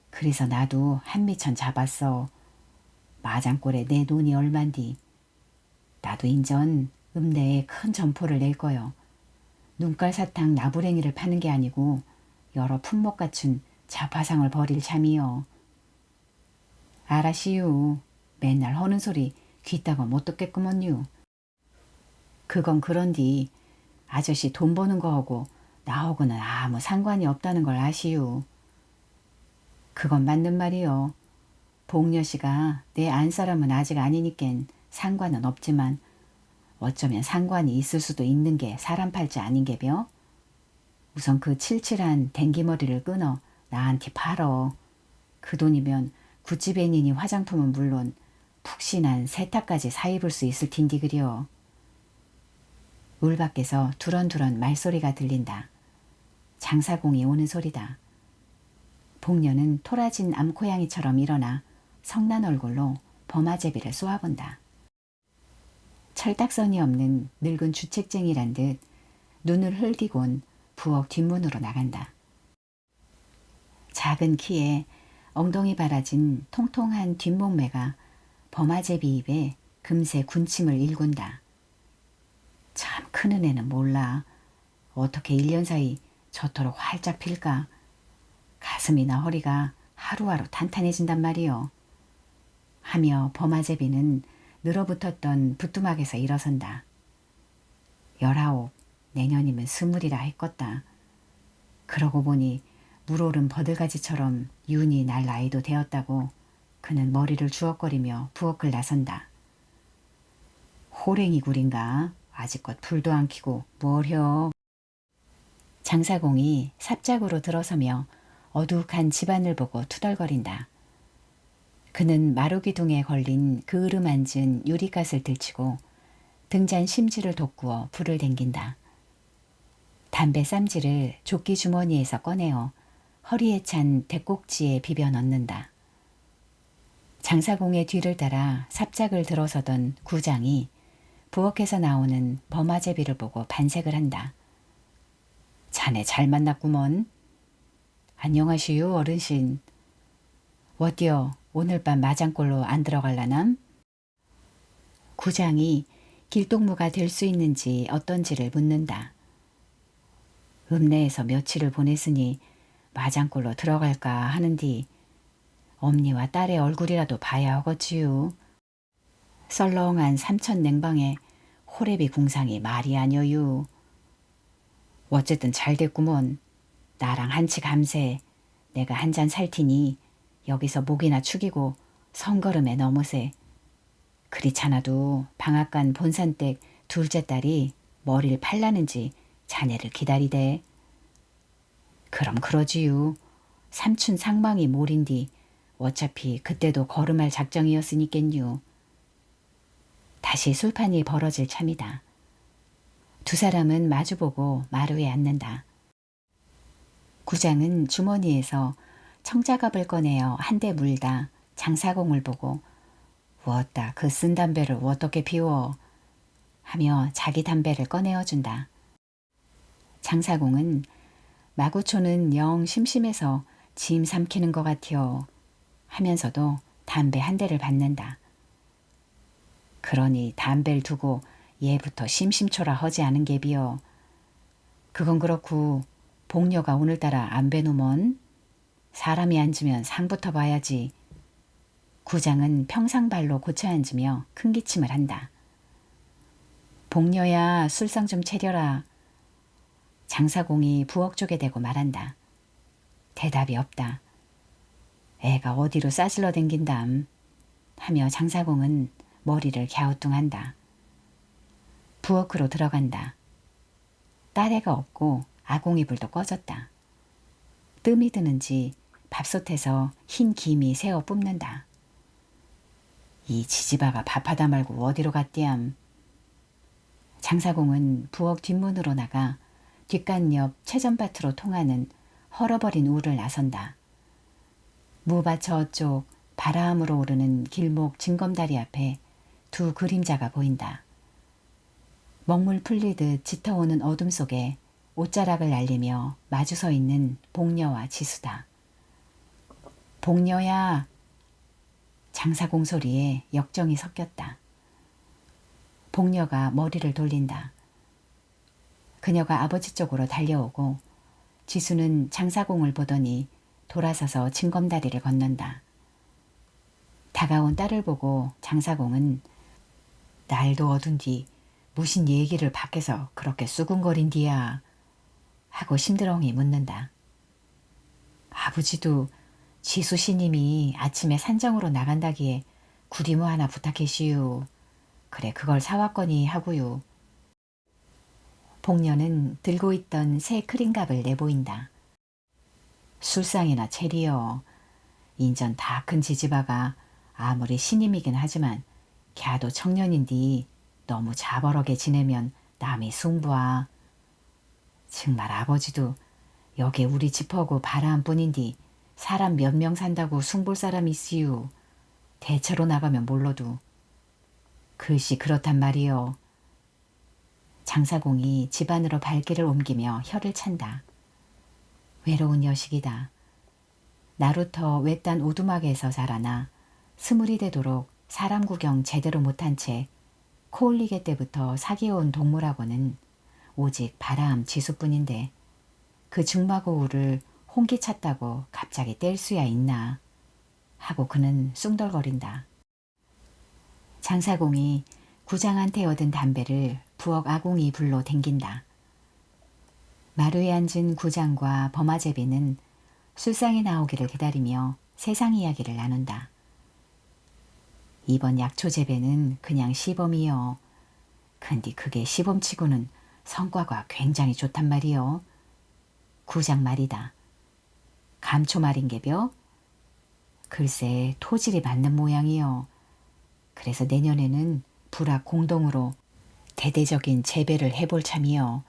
Speaker 1: 그래서 나도 한미천 잡았어. 마장골에 내 돈이 얼만디. 나도 인전 읍내에 큰 점포를 낼 거요. 눈깔 사탕 나부랭이를 파는 게 아니고 여러 품목 갖춘 자파상을 벌일 참이요. 알아시유. 맨날 허는 소리 귀따가 못 듣겠구먼유. 그건 그런디 아저씨 돈 버는 거하고 나하고는 아무 상관이 없다는 걸 아시유. 그건 맞는 말이요. 복녀씨가 내 안사람은 아직 아니니깐 상관은 없지만 어쩌면 상관이 있을 수도 있는 게 사람 팔자 아닌 게벼? 우선 그 칠칠한 댕기머리를 끊어 나한테 팔어. 그 돈이면 구찌베니니 화장품은 물론 푹신한 세탁까지 사입을 수 있을 텐디 그려. 울 밖에서 두런두런 말소리가 들린다. 장사공이 오는 소리다. 복녀는 토라진 암코양이처럼 일어나 성난 얼굴로 범아제비를 쏘아본다. 철딱선이 없는 늙은 주책쟁이란 듯 눈을 흘기곤 부엌 뒷문으로 나간다. 작은 키에 엉덩이 바라진 통통한 뒷몸매가 범아제비 입에 금세 군침을 일군다. 참 크는 애는 몰라. 어떻게 1년 사이 저토록 활짝 필까. 가슴이나 허리가 하루하루 탄탄해진단 말이요. 하며 범아제비는 늘어붙었던 부뚜막에서 일어선다. 19, 내년이면 20이라 했겄다. 그러고 보니 물오른 버들가지처럼 윤이 날 나이도 되었다고 그는 머리를 주걱거리며 부엌을 나선다. 호랭이 굴인가? 아직껏 불도 안 켜고 뭘혀. 장사공이 삽작으로 들어서며 어둑한 집안을 보고 투덜거린다. 그는 마루기둥에 걸린 그을음 앉은 유리갓을 들치고 등잔 심지를 돋구어 불을 댕긴다. 담배 쌈지를 조끼 주머니에서 꺼내어 허리에 찬 대꼭지에 비벼 넣는다. 장사공의 뒤를 따라 삽작을 들어서던 구장이 부엌에서 나오는 범아제비를 보고 반색을 한다. 자네 잘 만났구먼. 안녕하시오 어르신. 어디여 오늘 밤 마장골로 안 들어갈라남? 구장이 길동무가 될 수 있는지 어떤지를 묻는다. 읍내에서 며칠을 보냈으니 마장골로 들어갈까 하는디 엄니와 딸의 얼굴이라도 봐야 하겠지요. 썰렁한 삼천 냉방에 호래비 궁상이 말이 아니어유. 어쨌든 잘 됐구먼. 나랑 한치 감세. 내가 한 잔 살 테니 여기서 목이나 축이고 성걸음에 넘으세. 그리찮아도 방앗간 본산댁 둘째 딸이 머리를 팔라는지 자네를 기다리대. 그럼 그러지유. 삼춘 상망이 몰인디 어차피 그때도 걸음할 작정이었으니깐요. 다시 술판이 벌어질 참이다. 두 사람은 마주보고 마루에 앉는다. 구장은 주머니에서 청자갑을 꺼내어 한 대 물다 장사공을 보고 "우었다 그 쓴 담배를 어떻게 피워?" 하며 자기 담배를 꺼내어 준다. 장사공은 마구초는 영 심심해서 짐 삼키는 것 같아요 하면서도 담배 한 대를 받는다. 그러니 담배를 두고 예부터 심심초라 허지 않은 게비여. 그건 그렇고 복녀가 오늘따라 안 배노먼? 사람이 앉으면 상부터 봐야지. 구장은 평상발로 고쳐 앉으며 큰 기침을 한다. 복녀야 술상 좀 차려라. 장사공이 부엌 쪽에 대고 말한다. 대답이 없다. 애가 어디로 싸질러 댕긴담 하며 장사공은 머리를 갸우뚱한다. 부엌으로 들어간다. 딸애가 없고 아공이불도 꺼졌다. 뜸이 드는지 밥솥에서 흰 김이 새어 뿜는다. 이 지지바가 밥하다 말고 어디로 갔디암. 장사공은 부엌 뒷문으로 나가 뒷간 옆 채전밭으로 통하는 헐어버린 우를 나선다. 무밭 저쪽 바라함으로 오르는 길목 징검다리 앞에 두 그림자가 보인다. 먹물 풀리듯 짙어오는 어둠 속에 옷자락을 날리며 마주서 있는 복녀와 지수다. 복녀야. 장사공 소리에 역정이 섞였다. 복녀가 머리를 돌린다. 그녀가 아버지 쪽으로 달려오고 지수는 장사공을 보더니 돌아서서 징검다리를 건넌다. 다가온 딸을 보고 장사공은 날도 어둔 뒤 무슨 얘기를 밖에서 그렇게 수군거린디야 하고 심드렁이 묻는다. 아버지도 지수 씨님이 아침에 산정으로 나간다기에 구리모 하나 부탁해시오. 그래 그걸 사왔거니 하고요. 복녀는 들고 있던 새 크림갑을 내보인다. 술상이나 체리여. 인전 다 큰 지지바가 아무리 신임이긴 하지만 걔도 청년인디 너무 자버러게 지내면 남이 숭부하. 정말 아버지도 여기 우리 집하고 바라함뿐인디 사람 몇 명 산다고 숭볼 사람이 있으유. 대체로 나가면 몰라도. 글씨 그렇단 말이요. 장사공이 집 안으로 발길을 옮기며 혀를 찬다. 외로운 여식이다. 나루터 외딴 오두막에서 자라나 스물이 되도록 사람 구경 제대로 못한 채 코올리게 때부터 사귀어온 동물하고는 오직 바람 지수뿐인데 그 중마고우를 홍기찼다고 갑자기 뗄 수야 있나 하고 그는 쑥덜거린다. 장사공이 구장한테 얻은 담배를 부엌 아궁이 불로 댕긴다. 마루에 앉은 구장과 범아제비는 술상이 나오기를 기다리며 세상 이야기를 나눈다. 이번 약초 재배는 그냥 시범이요. 근데 그게 시범치고는 성과가 굉장히 좋단 말이요. 구장 말이다. 감초 말인 게벼? 글쎄 토질이 맞는 모양이요. 그래서 내년에는 불악 공동으로 대대적인 재배를 해볼 참이요.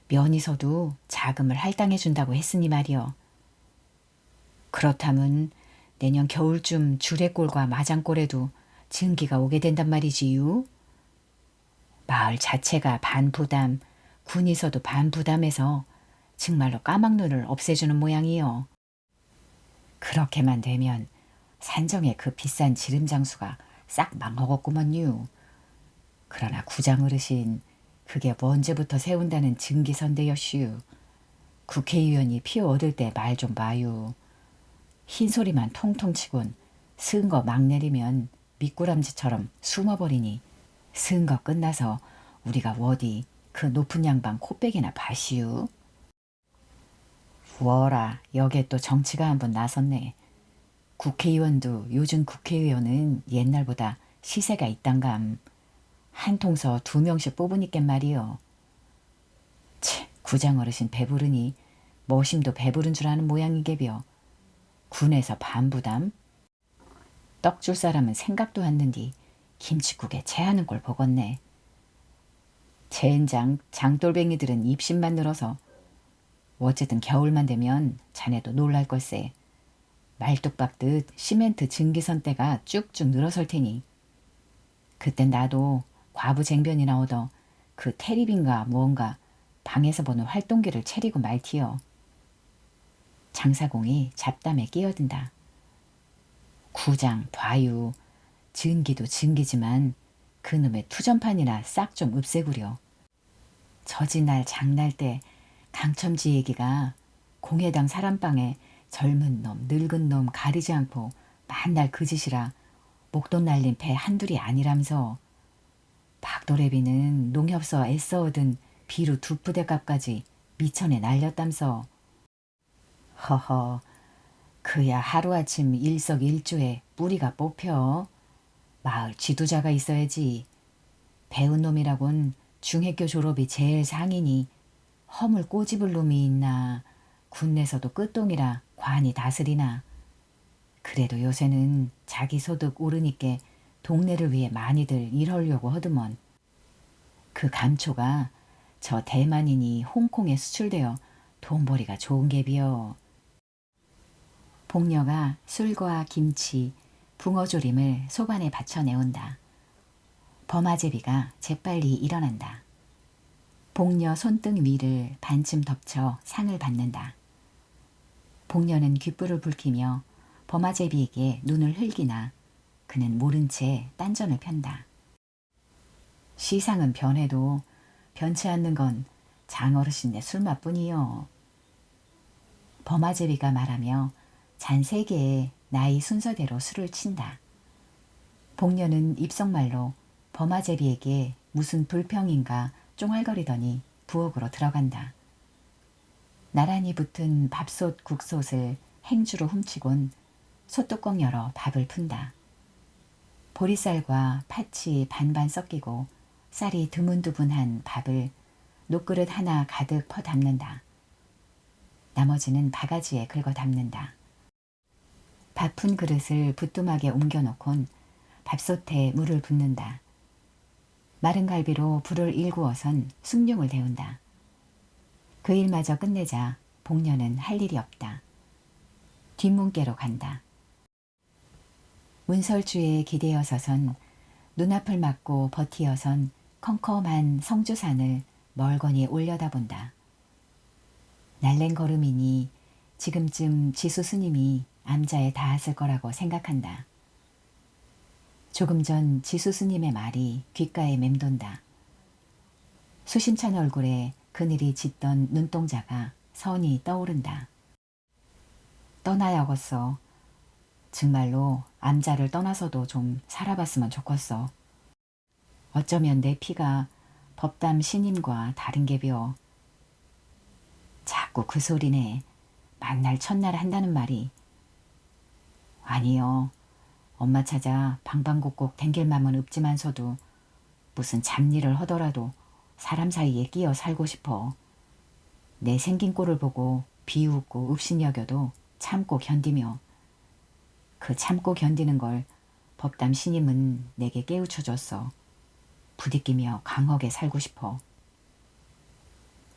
Speaker 1: 면이서도 자금을 할당해 준다고 했으니 말이요. 그렇다면 내년 겨울쯤 주례골과 마장골에도 증기가 오게 된단 말이지요. 마을 자체가 반부담, 군에서도 반부담해서 정말로 까막눈을 없애주는 모양이요. 그렇게만 되면 산정의 그 비싼 지름장수가 싹 망하겠구먼요. 그러나 구장 어르신, 그게 언제부터 세운다는 증기선대였슈. 국회의원이 표 얻을 때 말 좀 봐요. 흰소리만 통통 치곤 선거 막 내리면 미꾸람지처럼 숨어버리니 선거 끝나서 우리가 어디 그 높은 양반 코빼기나 봐시오. 워라 여기에 또 정치가 한번 나섰네. 국회의원도 요즘 국회의원은 옛날보다 시세가 있단감. 한 통서 2명씩 뽑으니까 말이요. 치, 구장 어르신 배부르니 머심도 배부른 줄 아는 모양이게벼. 군에서 반부담? 떡 줄 사람은 생각도 않는디 김치국에 채하는 꼴 보겄네. 젠장 장돌뱅이들은 입심만 늘어서 어쨌든 겨울만 되면 자네도 놀랄 걸세. 말뚝 박듯 시멘트 증기선대가 쭉쭉 늘어설 테니 그땐 나도 과부쟁변이나 얻어 그 테리빈가 무언가 방에서 보는 활동기를 차리고 말티요. 장사공이 잡담에 끼어든다. 구장 봐유. 증기도 증기지만 그놈의 투전판이나 싹 좀 없애구려. 저지날 장날 때 강첨지 얘기가 공회당 사람방에 젊은 놈 늙은 놈 가리지 않고 만날 그 짓이라 목돈 날린 배 한둘이 아니람서. 박도래비는 농협서 애써 얻은 비루 2부대값까지 미천에 날렸담서. 허허, 그야 하루아침 일석일조에 뿌리가 뽑혀. 마을 지도자가 있어야지. 배운 놈이라곤 중학교 졸업이 제일 상이니 허물 꼬집을 놈이 있나. 군내서도 끝동이라 관이 다스리나. 그래도 요새는 자기 소득 오르니께 동네를 위해 많이들 일하려고 하더먼. 그 감초가 저 대만이니 홍콩에 수출되어 돈벌이가 좋은 갭이여. 복녀가 술과 김치, 붕어조림을 소반에 받쳐내온다. 범아제비가 재빨리 일어난다. 복녀 손등 위를 반쯤 덮쳐 상을 받는다. 복녀는 귓불을 붉히며 범아제비에게 눈을 흘기나 그는 모른 채 딴전을 편다. 시상은 변해도 변치 않는 건 장어르신네 술맛뿐이요. 범아제비가 말하며 잔 3개에 나이 순서대로 술을 친다. 복녀는 입속말로 범아제비에게 무슨 불평인가 쫑알거리더니 부엌으로 들어간다. 나란히 붙은 밥솥 국솥을 행주로 훔치곤 솥뚜껑 열어 밥을 푼다. 보리쌀과 팥이 반반 섞이고 쌀이 드문드문한 밥을 녹그릇 하나 가득 퍼 담는다. 나머지는 바가지에 긁어 담는다. 밥 푼 그릇을 부뚜막에 옮겨놓곤 밥솥에 물을 붓는다. 마른 갈비로 불을 일구어선 숭늉을 데운다. 그 일마저 끝내자 복녀는 할 일이 없다. 뒷문께로 간다. 문설주에 기대어 서선 눈앞을 막고 버티어선 컴컴한 성주산을 멀거니 올려다본다. 날랜 걸음이니 지금쯤 지수 스님이 암자에 닿았을 거라고 생각한다. 조금 전 지수 스님의 말이 귓가에 맴돈다. 수심찬 얼굴에 그늘이 짙던 눈동자가 선히 떠오른다. 떠나야겠어. 정말로 암자를 떠나서도 좀 살아봤으면 좋겠어. 어쩌면 내 피가 법담 신임과 다른 게벼. 자꾸 그 소리네. 만날 첫날 한다는 말이. 아니요. 엄마 찾아 방방곡곡 댕길 맘은 없지만서도 무슨 잡일을 하더라도 사람 사이에 끼어 살고 싶어. 내 생긴 꼴을 보고 비웃고 up신여겨도 참고 견디며 그 참고 견디는 걸 법담 신임은 내게 깨우쳐줬어. 부딪히며 강하게 살고 싶어.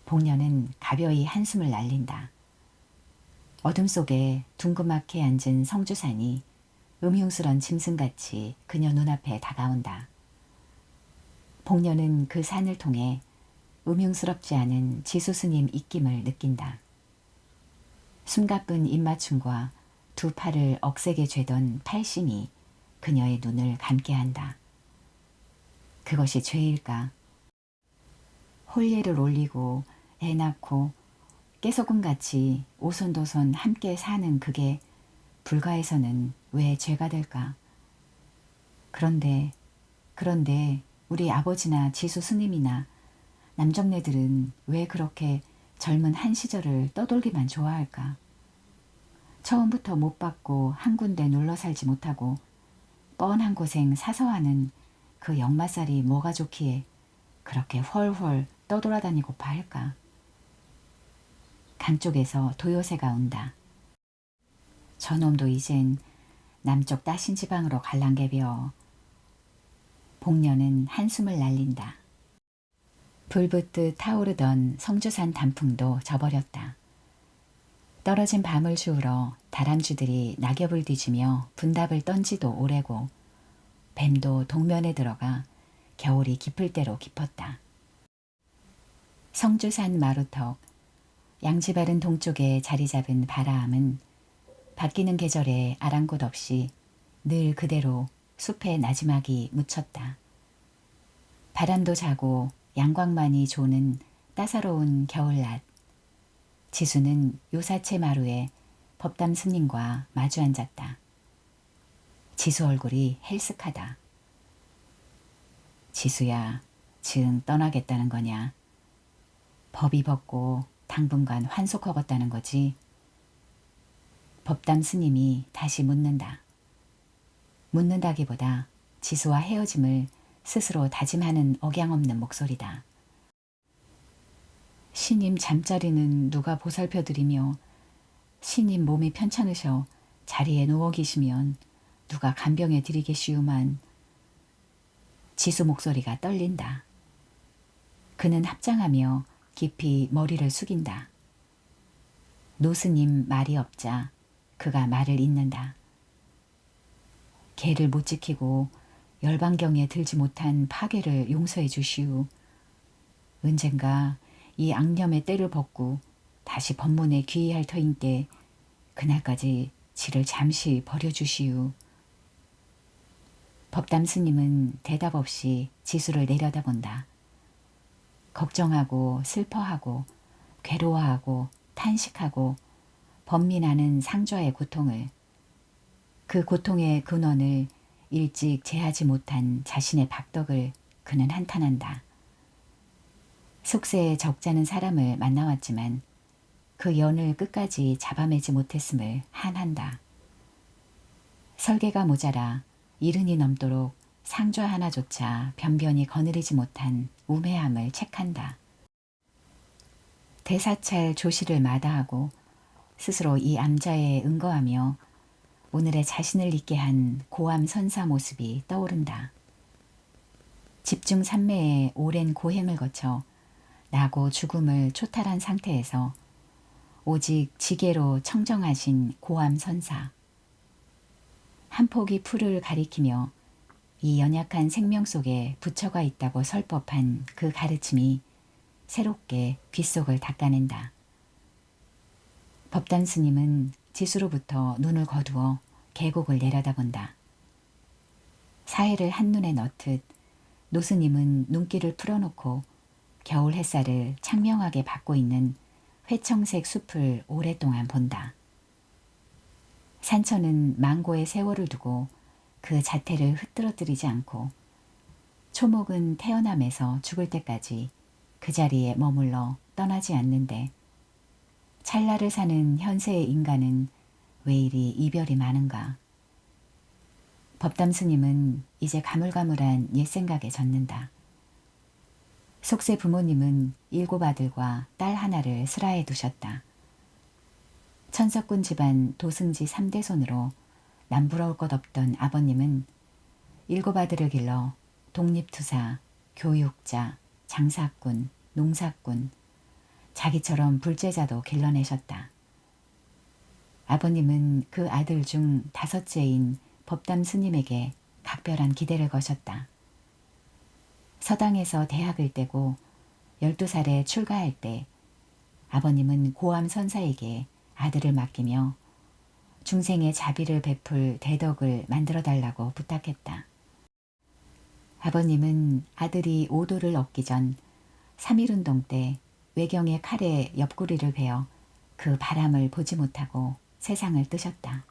Speaker 1: 복녀는 가벼이 한숨을 날린다. 어둠 속에 둥그맣게 앉은 성주산이 음흉스런 짐승같이 그녀 눈앞에 다가온다. 복녀는 그 산을 통해 음흉스럽지 않은 지수스님 입김을 느낀다. 숨가쁜 입맞춤과 두 팔을 억세게 죄던 팔심이 그녀의 눈을 감게 한다. 그것이 죄일까? 홀례를 올리고 애 낳고 깨소금같이 오손도손 함께 사는 그게 불가해서는 왜 죄가 될까? 그런데 우리 아버지나 지수 스님이나 남정네들은 왜 그렇게 젊은 한 시절을 떠돌기만 좋아할까? 처음부터 못 받고 한 군데 눌러 살지 못하고 뻔한 고생 사서 하는 그 역마살이 뭐가 좋기에 그렇게 훨훨 떠돌아다니고파 할까? 강 쪽에서 도요새가 온다. 저놈도 이젠 남쪽 따신 지방으로 갈란개벼. 복녀는 한숨을 날린다. 불붙듯 타오르던 성주산 단풍도 져버렸다. 떨어진 밤을 주우러 다람쥐들이 낙엽을 뒤지며 분답을 던지도 오래고 뱀도 동면에 들어가 겨울이 깊을 대로 깊었다. 성주산 마루턱, 양지바른 동쪽에 자리 잡은 바라암은 바뀌는 계절에 아랑곳 없이 늘 그대로 숲의 나지막이 묻혔다. 바람도 자고 양광만이 조는 따사로운 겨울낮, 지수는 요사체 마루에 법담 스님과 마주 앉았다. 지수 얼굴이 헬쓱하다. 지수야, 즉 떠나겠다는 거냐? 법이 벗고 당분간 환속하겠다는 거지? 법담 스님이 다시 묻는다. 묻는다기보다 지수와 헤어짐을 스스로 다짐하는 억양없는 목소리다. 신임 잠자리는 누가 보살펴드리며 신임 몸이 편찮으셔 자리에 누워 계시면 누가 간병해 드리겠시우만. 지수 목소리가 떨린다. 그는 합장하며 깊이 머리를 숙인다. 노스님 말이 없자 그가 말을 잇는다. 계를 못 지키고 열반경에 들지 못한 파괴를 용서해 주시우. 언젠가 이 악념의 때를 벗고 다시 법문에 귀의할 터인께 그날까지 지를 잠시 버려주시우. 법담 스님은 대답 없이 지수를 내려다본다. 걱정하고 슬퍼하고 괴로워하고 탄식하고 번민하는 상좌의 고통을, 그 고통의 근원을 일찍 제하지 못한 자신의 박덕을 그는 한탄한다. 속세에 적잖은 사람을 만나왔지만 그 연을 끝까지 잡아매지 못했음을 한한다. 설계가 모자라 이른이 넘도록 상좌 하나조차 변변히 거느리지 못한 우매함을 체한다. 대사찰 조시를 마다하고 스스로 이 암자에 응거하며 오늘의 자신을 잊게 한 고암 선사 모습이 떠오른다. 집중 삼매의 오랜 고행을 거쳐 나고 죽음을 초탈한 상태에서 오직 지게로 청정하신 고암 선사. 한 포기 풀을 가리키며 이 연약한 생명 속에 부처가 있다고 설법한 그 가르침이 새롭게 귓속을 닦아낸다. 법담 스님은 지수로부터 눈을 거두어 계곡을 내려다본다. 사해를 한눈에 넣듯 노스님은 눈길을 풀어놓고 겨울 햇살을 창명하게 받고 있는 회청색 숲을 오랫동안 본다. 산천은 망고의 세월을 두고 그 자태를 흩뜨러뜨리지 않고 초목은 태어남에서 죽을 때까지 그 자리에 머물러 떠나지 않는데 찰나를 사는 현세의 인간은 왜 이리 이별이 많은가. 법담 스님은 이제 가물가물한 옛 생각에 젖는다. 속세 부모님은 7 아들과 딸 하나를 슬하에 두셨다. 천석군 집안 도승지 3대손으로 남부러울 것 없던 아버님은 7 아들을 길러 독립투사, 교육자, 장사꾼, 농사꾼, 자기처럼 불제자도 길러내셨다. 아버님은 그 아들 중 5째인 법담 스님에게 각별한 기대를 거셨다. 서당에서 대학을 떼고 12살에 출가할 때 아버님은 고암 선사에게 아들을 맡기며 중생의 자비를 베풀 대덕을 만들어달라고 부탁했다. 아버님은 아들이 오도를 얻기 전 3.1운동 때 외경의 칼에 옆구리를 베어 그 바람을 보지 못하고 세상을 뜨셨다.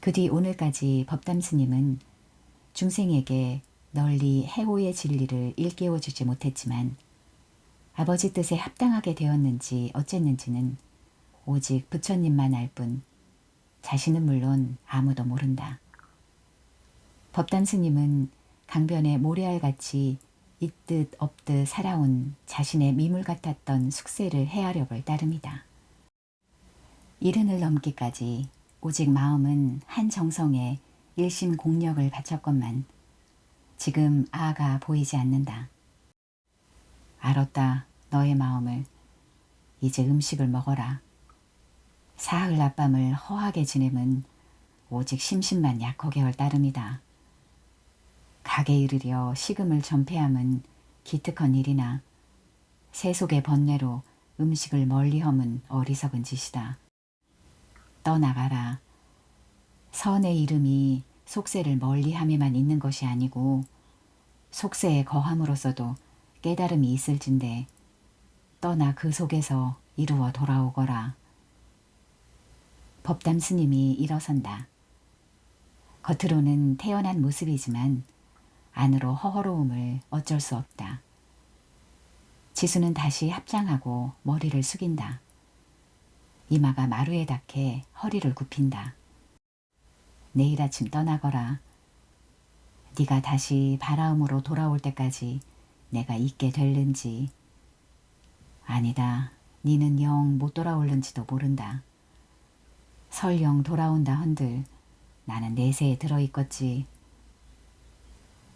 Speaker 1: 그 뒤 오늘까지 법담 스님은 중생에게 널리 해오의 진리를 일깨워주지 못했지만 아버지 뜻에 합당하게 되었는지 어쨌는지는 오직 부처님만 알 뿐 자신은 물론 아무도 모른다. 법담 스님은 강변의 모래알같이 있듯 없듯 살아온 자신의 미물 같았던 숙세를 헤아려볼 따름이다. 70을 넘기까지 오직 마음은 한 정성에 일심 공력을 바쳤건만 지금 아가 보이지 않는다. 알았다 너의 마음을. 이제 음식을 먹어라. 사흘 낮밤을 허하게 지냄은 오직 심신만 약하게 할 따름이다. 가게 이르려 식음을 전폐함은 기특한 일이나 세속의 번뇌로 음식을 멀리 험은 어리석은 짓이다. 떠나가라. 선의 이름이 속세를 멀리함에만 있는 것이 아니고 속세에 거함으로써도 깨달음이 있을진데 떠나 그 속에서 이루어 돌아오거라. 법담 스님이 일어선다. 겉으로는 태연한 모습이지만 안으로 허허로움을 어쩔 수 없다. 지수는 다시 합장하고 머리를 숙인다. 이마가 마루에 닿게 허리를 굽힌다. 내일 아침 떠나거라. 네가 다시 바라음으로 돌아올 때까지 내가 있게 될는지. 아니다. 니는 영 못 돌아올는지도 모른다. 설령 돌아온다 헌들 나는 내세에 들어있겠지.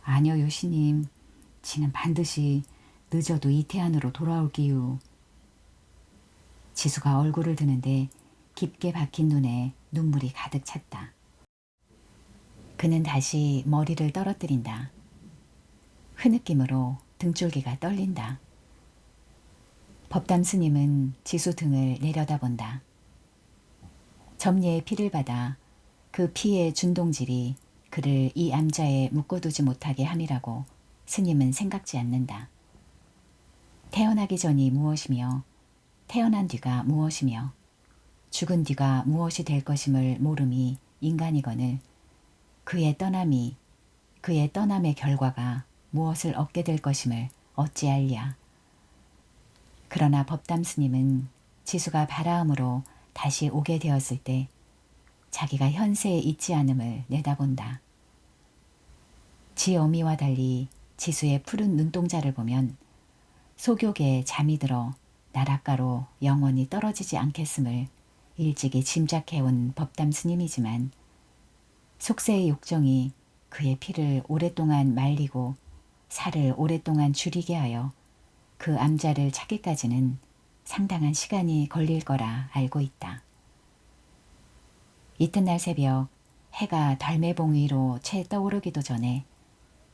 Speaker 1: 아니요 요시님. 지는 반드시 늦어도 이태 안으로 돌아올기요. 지수가 얼굴을 드는데 깊게 박힌 눈에 눈물이 가득 찼다. 그는 다시 머리를 떨어뜨린다. 흐느낌으로 등줄기가 떨린다. 법담 스님은 지수 등을 내려다본다. 점례의 피를 받아 그 피의 준동질이 그를 이 암자에 묶어두지 못하게 함이라고 스님은 생각지 않는다. 태어나기 전이 무엇이며 태어난 뒤가 무엇이며 죽은 뒤가 무엇이 될 것임을 모름이 인간이거늘 그의 떠남의 결과가 무엇을 얻게 될 것임을 어찌 알랴. 그러나 법담 스님은 지수가 바라음으로 다시 오게 되었을 때 자기가 현세에 있지 않음을 내다본다. 지 어미와 달리 지수의 푸른 눈동자를 보면 소교에 잠이 들어 나락가로 영원히 떨어지지 않겠음을 일찍이 짐작해온 법담 스님이지만 속세의 욕정이 그의 피를 오랫동안 말리고 살을 오랫동안 줄이게 하여 그 암자를 찾기까지는 상당한 시간이 걸릴 거라 알고 있다. 이튿날 새벽 해가 달매봉 위로 채 떠오르기도 전에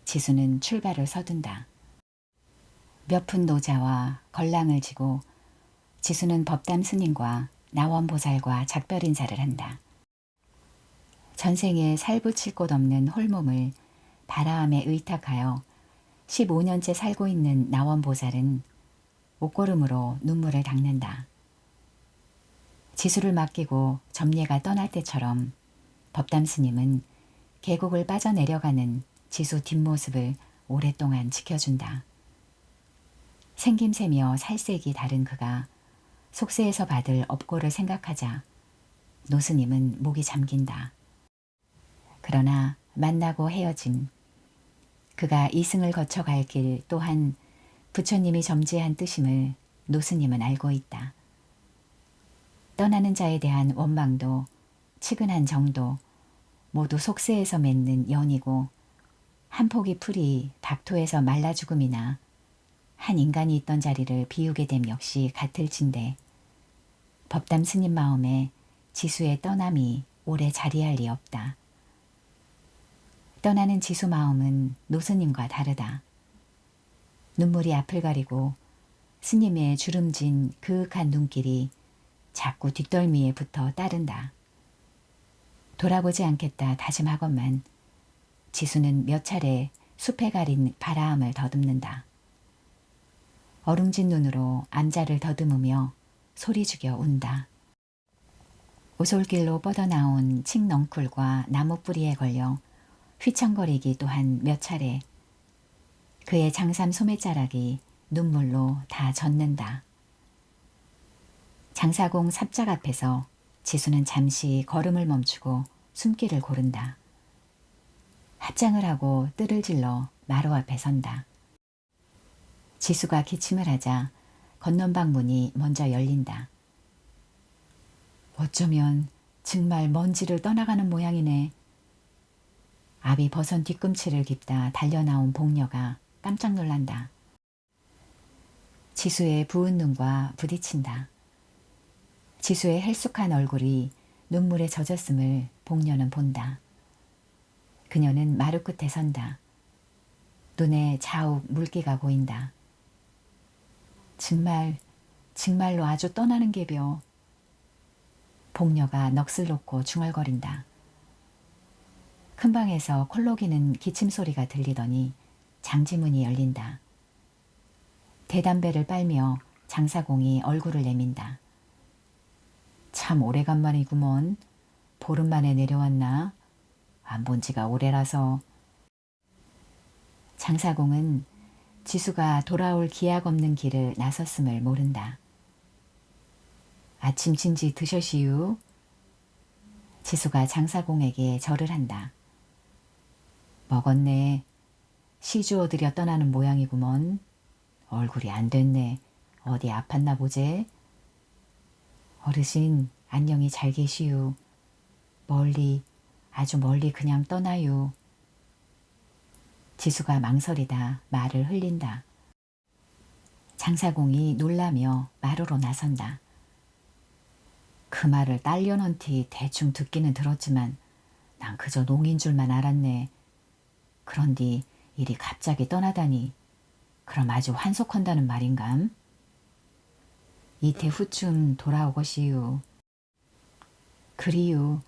Speaker 1: 지수는 출발을 서둔다. 몇 푼 노자와 걸랑을 지고 지수는 법담 스님과 나원보살과 작별 인사를 한다. 전생에 살붙일 곳 없는 홀몸을 바라함에 의탁하여 15년째 살고 있는 나원보살은 옷고름으로 눈물을 닦는다. 지수를 맡기고 점례가 떠날 때처럼 법담 스님은 계곡을 빠져내려가는 지수 뒷모습을 오랫동안 지켜준다. 생김새며 살색이 다른 그가 속세에서 받을 업고를 생각하자 노스님은 목이 잠긴다. 그러나 만나고 헤어짐, 그가 이승을 거쳐 갈 길 또한 부처님이 점지한 뜻임을 노스님은 알고 있다. 떠나는 자에 대한 원망도 측은한 정도 모두 속세에서 맺는 연이고 한 포기 풀이 박토에서 말라 죽음이나 한 인간이 있던 자리를 비우게 됨 역시 같을진데 법담 스님 마음에 지수의 떠남이 오래 자리할 리 없다. 떠나는 지수 마음은 노스님과 다르다. 눈물이 앞을 가리고 스님의 주름진 그윽한 눈길이 자꾸 뒷덜미에 붙어 따른다. 돌아보지 않겠다 다짐하건만 지수는 몇 차례 숲에 가린 바라함을 더듬는다. 어룽진 눈으로 암자를 더듬으며 소리 죽여 운다. 오솔길로 뻗어나온 칡넝쿨과 나무뿌리에 걸려 휘청거리기 또한 몇 차례 그의 장삼 소매자락이 눈물로 다 젖는다. 장사공 삽작 앞에서 지수는 잠시 걸음을 멈추고 숨길을 고른다. 합장을 하고 뜰을 질러 마루 앞에 선다. 지수가 기침을 하자 건넌방 문이 먼저 열린다. 어쩌면 정말 먼지를 떠나가는 모양이네. 앞이 버선 뒤꿈치를 깁다 달려나온 복녀가 깜짝 놀란다. 지수의 부은 눈과 부딪힌다. 지수의 헬쑥한 얼굴이 눈물에 젖었음을 복녀는 본다. 그녀는 마루 끝에 선다. 눈에 자욱 물기가 보인다. 정말로 아주 떠나는 게벼. 복녀가 넋을 놓고 중얼거린다. 큰 방에서 콜록이는 기침 소리가 들리더니 장지문이 열린다. 대담배를 빨며 장사공이 얼굴을 내민다. 참 오래간만이구먼. 보름 만에 내려왔나? 안 본 지가 오래라서. 장사공은 지수가 돌아올 기약 없는 길을 나섰음을 모른다. 아침 진지 드셔시유. 지수가 장사공에게 절을 한다. 먹었네. 시주어 들여 떠나는 모양이구먼. 얼굴이 안 됐네. 어디 아팠나 보제? 어르신 안녕히 잘 계시유. 멀리 아주 멀리 그냥 떠나유. 지수가 망설이다 말을 흘린다. 장사공이 놀라며 마루로 나선다. 그 말을 딸려넌티 대충 듣기는 들었지만 난 그저 농인 줄만 알았네. 그런디 이리 갑자기 떠나다니 그럼 아주 환속한다는 말인감? 이태 후쯤 돌아오것이유. 그리유.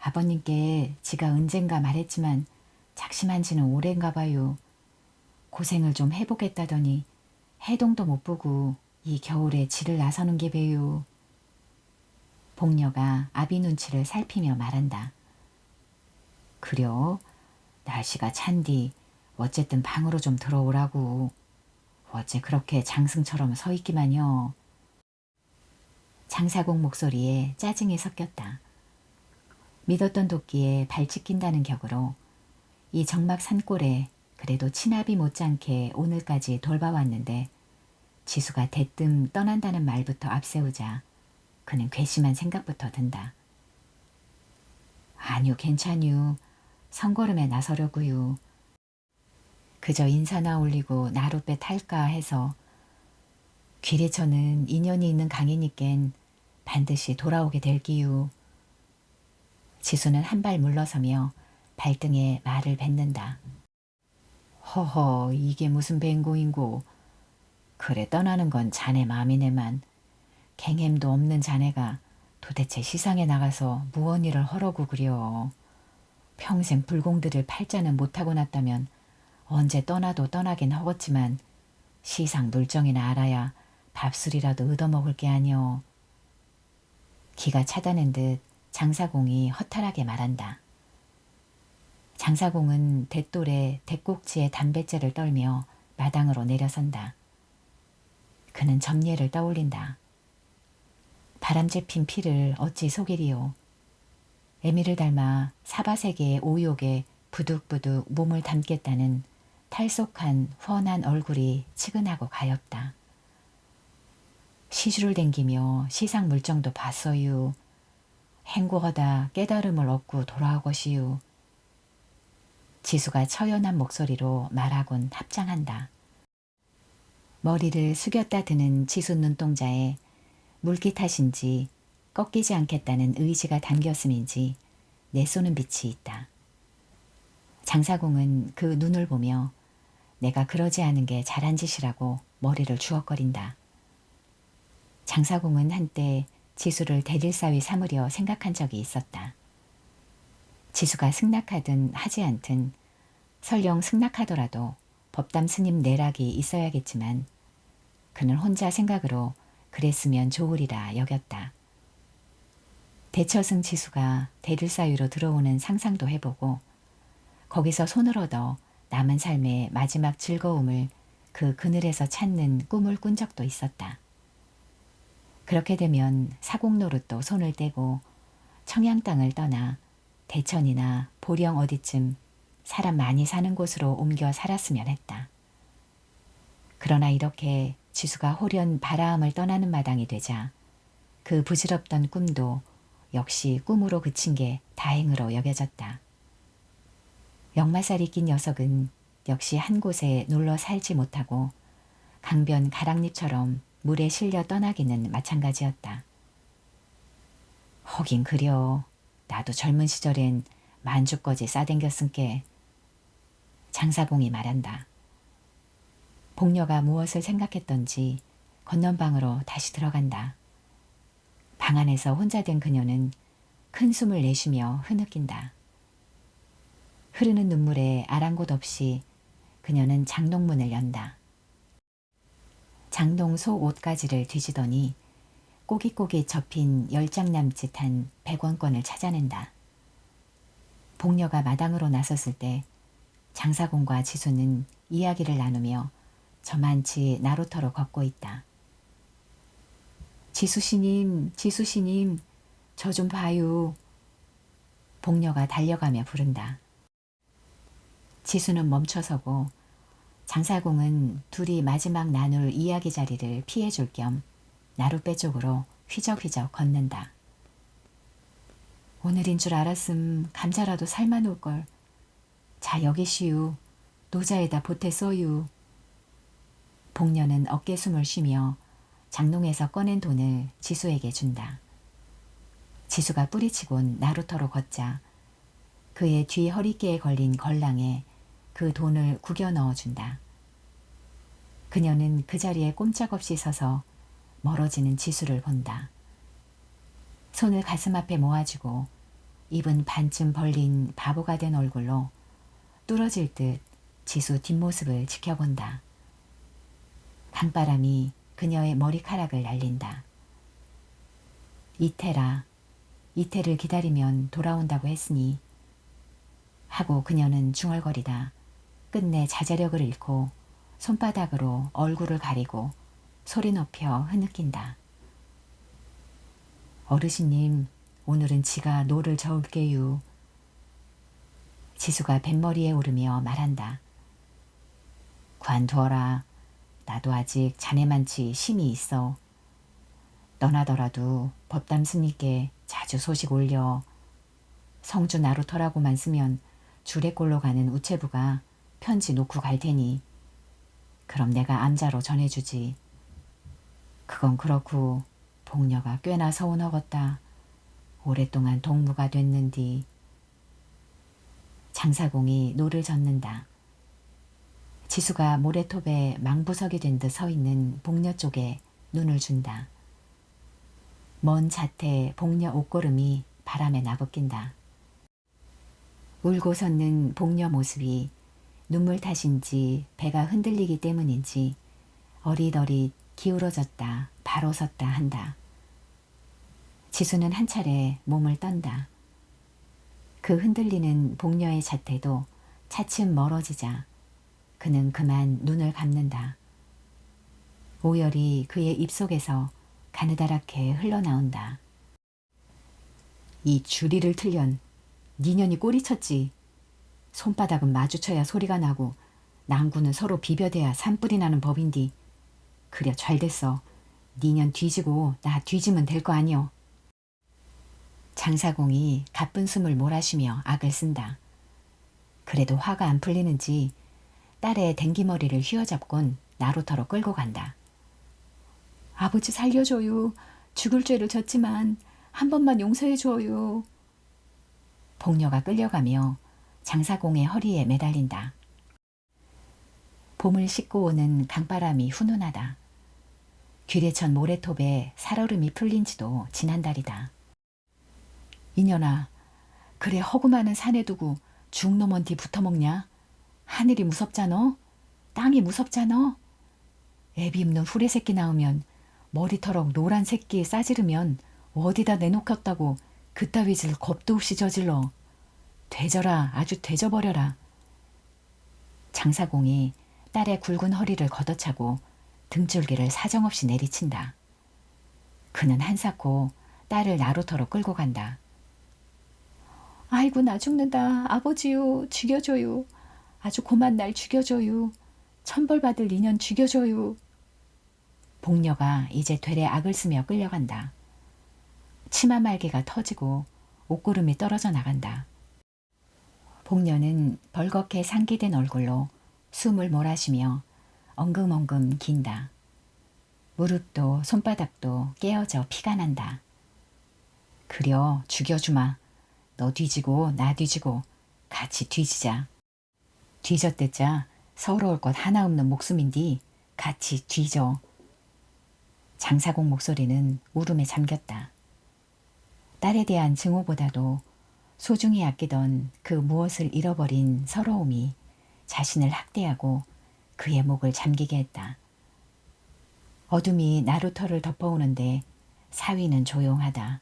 Speaker 1: 아버님께 지가 언젠가 말했지만 작심한 지는 오랜가 봐요. 고생을 좀 해보겠다더니 해동도 못 보고 이 겨울에 지를 나서는 게 배요. 복녀가 아비 눈치를 살피며 말한다. 그려? 날씨가 찬디 어쨌든 방으로 좀 들어오라고. 어째 그렇게 장승처럼 서 있기만요. 장사공 목소리에 짜증이 섞였다. 믿었던 도끼에 발 찍힌다는 격으로 이 정막 산골에 그래도 친아비 못지않게 오늘까지 돌봐왔는데 지수가 대뜸 떠난다는 말부터 앞세우자 그는 괘씸한 생각부터 든다. 아니요, 괜찮유. 성걸음에 나서려구요. 그저 인사나 올리고 나룻배 탈까 해서. 귀래처는 인연이 있는 강이니깐 반드시 돌아오게 될기유. 지수는 한 발 물러서며 발등에 말을 뱉는다. 허허, 이게 무슨 뱅고인고. 그래, 떠나는 건 자네 마음이네만 갱햄도 없는 자네가 도대체 시상에 나가서 무언 일을 허러고 그려. 평생 불공들을 팔자는 못하고 났다면 언제 떠나도 떠나긴 허겄지만 시상 물정이나 알아야 밥술이라도 얻어먹을 게 아니오. 기가 차다는 듯 장사공이 허탈하게 말한다. 장사공은 대돌에 대꼭지에 담뱃재를 떨며 마당으로 내려선다. 그는 점례를 떠올린다. 바람재 핀 피를 어찌 속이리요. 애미를 닮아 사바세계의 오욕에 부득부득 몸을 담겠다는 탈속한 훤한 얼굴이 치근하고 가엾다. 시주를 댕기며 시상 물정도 봤어유. 행고하다 깨달음을 얻고 돌아오것이유. 지수가 처연한 목소리로 말하곤 합장한다. 머리를 숙였다 드는 지수 눈동자에 물기탓인지 꺾이지 않겠다는 의지가 담겼음인지 내쏘는 빛이 있다. 장사공은 그 눈을 보며 내가 그러지 않은 게 잘한 짓이라고 머리를 주걱거린다. 장사공은 한때 지수를 대릴사위 삼으려 생각한 적이 있었다. 지수가 승낙하든 하지 않든 설령 승낙하더라도 법담 스님 내락이 있어야겠지만 그는 혼자 생각으로 그랬으면 좋으리라 여겼다. 대처승 지수가 대릴사위로 들어오는 상상도 해보고 거기서 손을 얻어 남은 삶의 마지막 즐거움을 그 그늘에서 찾는 꿈을 꾼 적도 있었다. 그렇게 되면 사공노릇도 손을 떼고 청양 땅을 떠나 대천이나 보령 어디쯤 사람 많이 사는 곳으로 옮겨 살았으면 했다. 그러나 이렇게 지수가 홀연 바라함을 떠나는 마당이 되자 그 부질없던 꿈도 역시 꿈으로 그친 게 다행으로 여겨졌다. 역마살이 낀 녀석은 역시 한 곳에 눌러 살지 못하고 강변 가랑잎처럼 물에 실려 떠나기는 마찬가지였다. 허긴 그려. 나도 젊은 시절엔 만주까지 싸댕겼은께. 장사공이 말한다. 복녀가 무엇을 생각했던지 건넌방으로 다시 들어간다. 방 안에서 혼자 된 그녀는 큰 숨을 내쉬며 흐느낀다. 흐르는 눈물에 아랑곳 없이 그녀는 장롱문을 연다. 장롱 속 옷가지를 뒤지더니 꼬깃꼬깃 접힌 10장 남짓한 100원권을 찾아낸다. 복녀가 마당으로 나섰을 때 장사공과 지수는 이야기를 나누며 저만치 나루터로 걷고 있다. 지수씨님, 지수씨님, 저 좀 봐요. 복녀가 달려가며 부른다. 지수는 멈춰서고 장사공은 둘이 마지막 나눌 이야기 자리를 피해줄 겸 나룻배 쪽으로 휘적휘적 걷는다. 오늘인 줄 알았음 감자라도 삶아 놓을걸. 자 여기시유. 노자에다 보태 써유. 복녀는 어깨숨을 쉬며 장롱에서 꺼낸 돈을 지수에게 준다. 지수가 뿌리치곤 나루터로 걷자 그의 뒤 허리깨에 걸린 걸랑에 그 돈을 구겨 넣어준다. 그녀는 그 자리에 꼼짝없이 서서 멀어지는 지수를 본다. 손을 가슴 앞에 모아주고 입은 반쯤 벌린 바보가 된 얼굴로 뚫어질 듯 지수 뒷모습을 지켜본다. 강바람이 그녀의 머리카락을 날린다. 이태라, 이태를 기다리면 돌아온다고 했으니 하고 그녀는 중얼거리다 끝내 자제력을 잃고 손바닥으로 얼굴을 가리고 소리 높여 흐느낀다. 어르신님, 오늘은 지가 노를 저을게유. 지수가 뱃머리에 오르며 말한다. 관두어라. 나도 아직 자네만치 심이 있어. 떠나더라도 법담 스님께 자주 소식 올려. 성주 나루터라고만 쓰면 주례꼴로 가는 우체부가 편지 놓고 갈 테니 그럼 내가 암자로 전해주지. 그건 그렇고 복녀가 꽤나 서운하겠다. 오랫동안 동무가 됐는디. 장사공이 노를 젓는다. 지수가 모래톱에 망부석이 된 듯 서 있는 복녀 쪽에 눈을 준다. 먼 자태 복녀 옷걸음이 바람에 나부낀다. 울고 섰는 복녀 모습이 눈물 탓인지 배가 흔들리기 때문인지 어릿어릿 기울어졌다 바로 섰다 한다. 지수는 한 차례 몸을 떤다. 그 흔들리는 복녀의 자태도 차츰 멀어지자 그는 그만 눈을 감는다. 오열이 그의 입속에서 가느다랗게 흘러나온다. 이 주리를 틀련 니년이 꼬리쳤지. 손바닥은 마주쳐야 소리가 나고 낭구는 서로 비벼대야 산불이 나는 법인디. 그려 잘됐어. 니년 뒤지고 나 뒤지면 될 거 아니여. 장사공이 가쁜 숨을 몰아쉬며 악을 쓴다. 그래도 화가 안 풀리는지 딸의 댕기머리를 휘어잡곤 나루터로 끌고 간다. 아버지 살려줘요. 죽을 죄를 졌지만 한 번만 용서해줘요. 복녀가 끌려가며 장사공의 허리에 매달린다. 봄을 씻고 오는 강바람이 훈훈하다. 귀래천 모래톱에 살얼음이 풀린 지도 지난달이다. 이년아, 그래 허구 많은 산에 두고 죽놈은 뒤 붙어먹냐? 하늘이 무섭잖아? 땅이 무섭잖아? 애비 없는 후레 새끼 나오면 머리털럭 노란 새끼 싸지르면 어디다 내놓겠다고 그따위 짓을 겁도 없이 저질러. 되져라, 아주 되져버려라. 장사공이 딸의 굵은 허리를 걷어차고 등줄기를 사정없이 내리친다. 그는 한사코 딸을 나루터로 끌고 간다. 아이고 나 죽는다. 아버지요 죽여줘요. 아주 고만 날 죽여줘요. 천벌받을 인연 죽여줘요. 복녀가 이제 되레 악을 쓰며 끌려간다. 치마 말개가 터지고 옷구름이 떨어져 나간다. 복녀는 벌겋게 상기된 얼굴로 숨을 몰아쉬며 엉금엉금 긴다. 무릎도 손바닥도 깨어져 피가 난다. 그려 죽여주마. 너 뒤지고 나 뒤지고 같이 뒤지자. 뒤졌댔자 서러울 것 하나 없는 목숨인디 같이 뒤져. 장사공 목소리는 울음에 잠겼다. 딸에 대한 증오보다도 소중히 아끼던 그 무엇을 잃어버린 서러움이 자신을 학대하고 그의 목을 잠기게 했다. 어둠이 나루터를 덮어오는데 사위는 조용하다.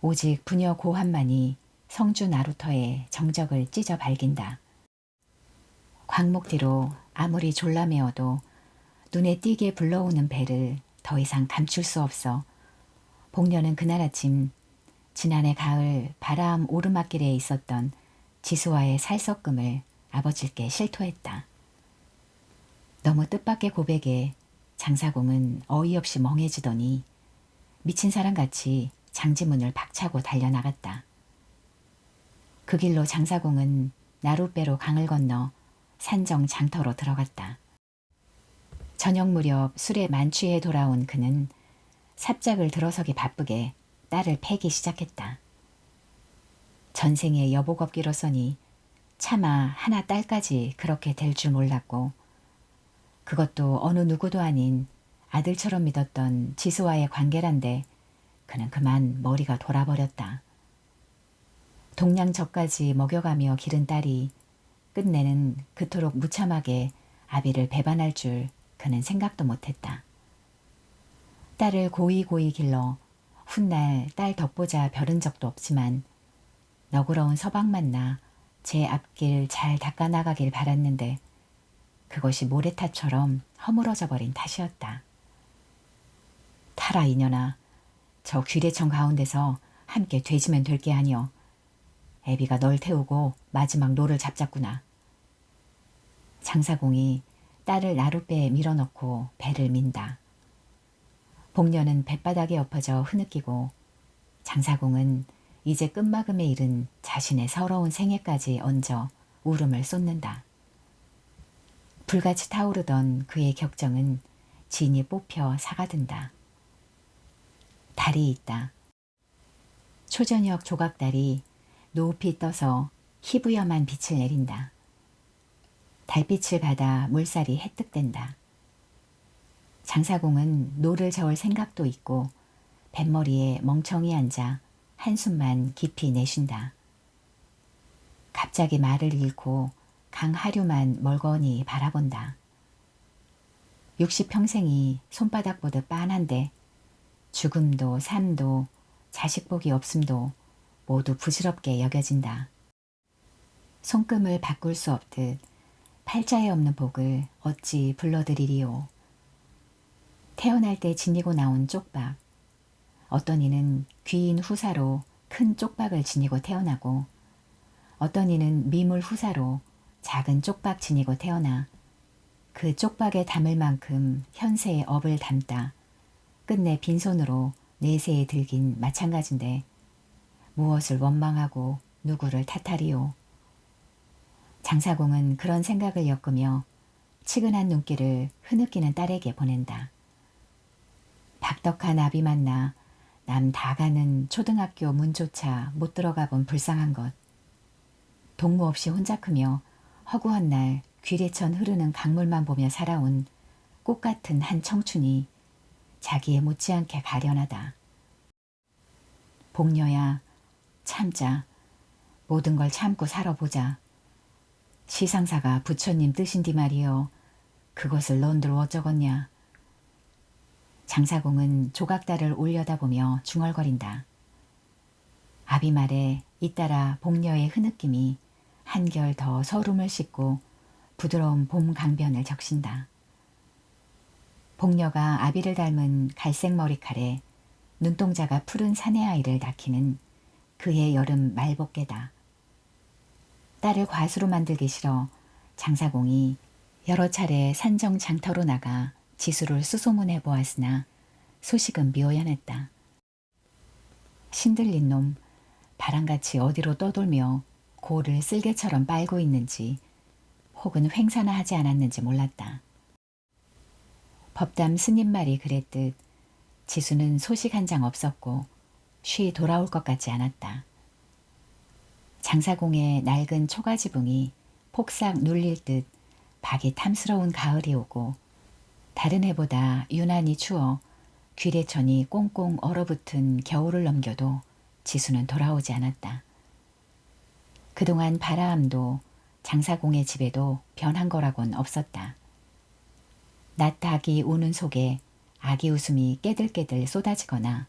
Speaker 1: 오직 부녀 고한만이 성주 나루터의 정적을 찢어 발긴다. 광목 뒤로 아무리 졸라매어도 눈에 띄게 불러오는 배를 더 이상 감출 수 없어 복녀는 그날 아침 지난해 가을 바람 오르막길에 있었던 지수와의 살섞음을 아버지께 실토했다. 너무 뜻밖의 고백에 장사공은 어이없이 멍해지더니 미친 사람같이 장지문을 박차고 달려나갔다. 그 길로 장사공은 나룻배로 강을 건너 산정 장터로 들어갔다. 저녁 무렵 술에 만취해 돌아온 그는 삽작을 들어서기 바쁘게 딸을 패기 시작했다. 전생에 여복 없기로서니 차마 하나 딸까지 그렇게 될 줄 몰랐고 그것도 어느 누구도 아닌 아들처럼 믿었던 지수와의 관계란데 그는 그만 머리가 돌아버렸다. 동량저까지 먹여가며 기른 딸이 끝내는 그토록 무참하게 아비를 배반할 줄 그는 생각도 못했다. 딸을 고이고이 길러 훗날 딸 덕보자 벼른 적도 없지만 너그러운 서방 만나 제 앞길 잘 닦아나가길 바랐는데 그것이 모래타처럼 허물어져 버린 탓이었다. 타라 이년아. 저 귀래천 가운데서 함께 되지면 될 게 아니여. 애비가 널 태우고 마지막 노를 잡자꾸나. 장사공이 딸을 나룻배에 밀어넣고 배를 민다. 복녀는 뱃바닥에 엎어져 흐느끼고 장사공은 이제 끝마금에 이른 자신의 서러운 생애까지 얹어 울음을 쏟는다. 불같이 타오르던 그의 격정은 진이 뽑혀 사가든다. 달이 있다. 초저녁 조각달이 높이 떠서 희부염한 빛을 내린다. 달빛을 받아 물살이 해뜩댄다. 장사공은 노를 저을 생각도 있고 뱃머리에 멍청이 앉아 한숨만 깊이 내쉰다. 갑자기 말을 잃고 강하류만 멀거니 바라본다. 60평생이 손바닥 보듯 빤한데 죽음도 삶도 자식복이 없음도 모두 부질없게 여겨진다. 손금을 바꿀 수 없듯 팔자에 없는 복을 어찌 불러들이리오. 태어날 때 지니고 나온 쪽박. 어떤 이는 귀인 후사로 큰 쪽박을 지니고 태어나고 어떤 이는 미물 후사로 작은 쪽박 지니고 태어나 그 쪽박에 담을 만큼 현세의 업을 담다 끝내 빈손으로 내세에 들긴 마찬가지인데 무엇을 원망하고 누구를 탓하리오. 장사공은 그런 생각을 엮으며 치근한 눈길을 흐느끼는 딸에게 보낸다. 박덕한 아비 만나 남 다 가는 초등학교 문조차 못 들어가 본 불쌍한 것. 동무 없이 혼자 크며 허구한 날 귀래천 흐르는 강물만 보며 살아온 꽃같은 한 청춘이 자기에 못지않게 가련하다. 복녀야, 참자. 모든 걸 참고 살아보자. 시상사가 부처님 뜻인디 말이여. 그것을 넌들 어쩌겠냐. 장사공은 조각달을 올려다보며 중얼거린다. 아비 말에 잇따라 복녀의 흐느낌이 한결 더 서름을 싣고 부드러운 봄 강변을 적신다. 복녀가 아비를 닮은 갈색 머리칼에 눈동자가 푸른 사내아이를 낳기는 그의 여름 말복개다. 딸을 과수로 만들기 싫어 장사공이 여러 차례 산정 장터로 나가 지수를 수소문해 보았으나 소식은 미어연했다. 신들린 놈, 바람같이 어디로 떠돌며 고를 쓸개처럼 빨고 있는지 혹은 횡사나 하지 않았는지 몰랐다. 법담 스님 말이 그랬듯 지수는 소식 한 장 없었고 쉬 돌아올 것 같지 않았다. 장사공의 낡은 초가지붕이 폭삭 눌릴 듯 박이 탐스러운 가을이 오고 다른 해보다 유난히 추워 귀래천이 꽁꽁 얼어붙은 겨울을 넘겨도 지수는 돌아오지 않았다. 그동안 바라함도 장사공의 집에도 변한 거라곤 없었다. 낮닭이 우는 속에 아기 웃음이 깨들깨들 쏟아지거나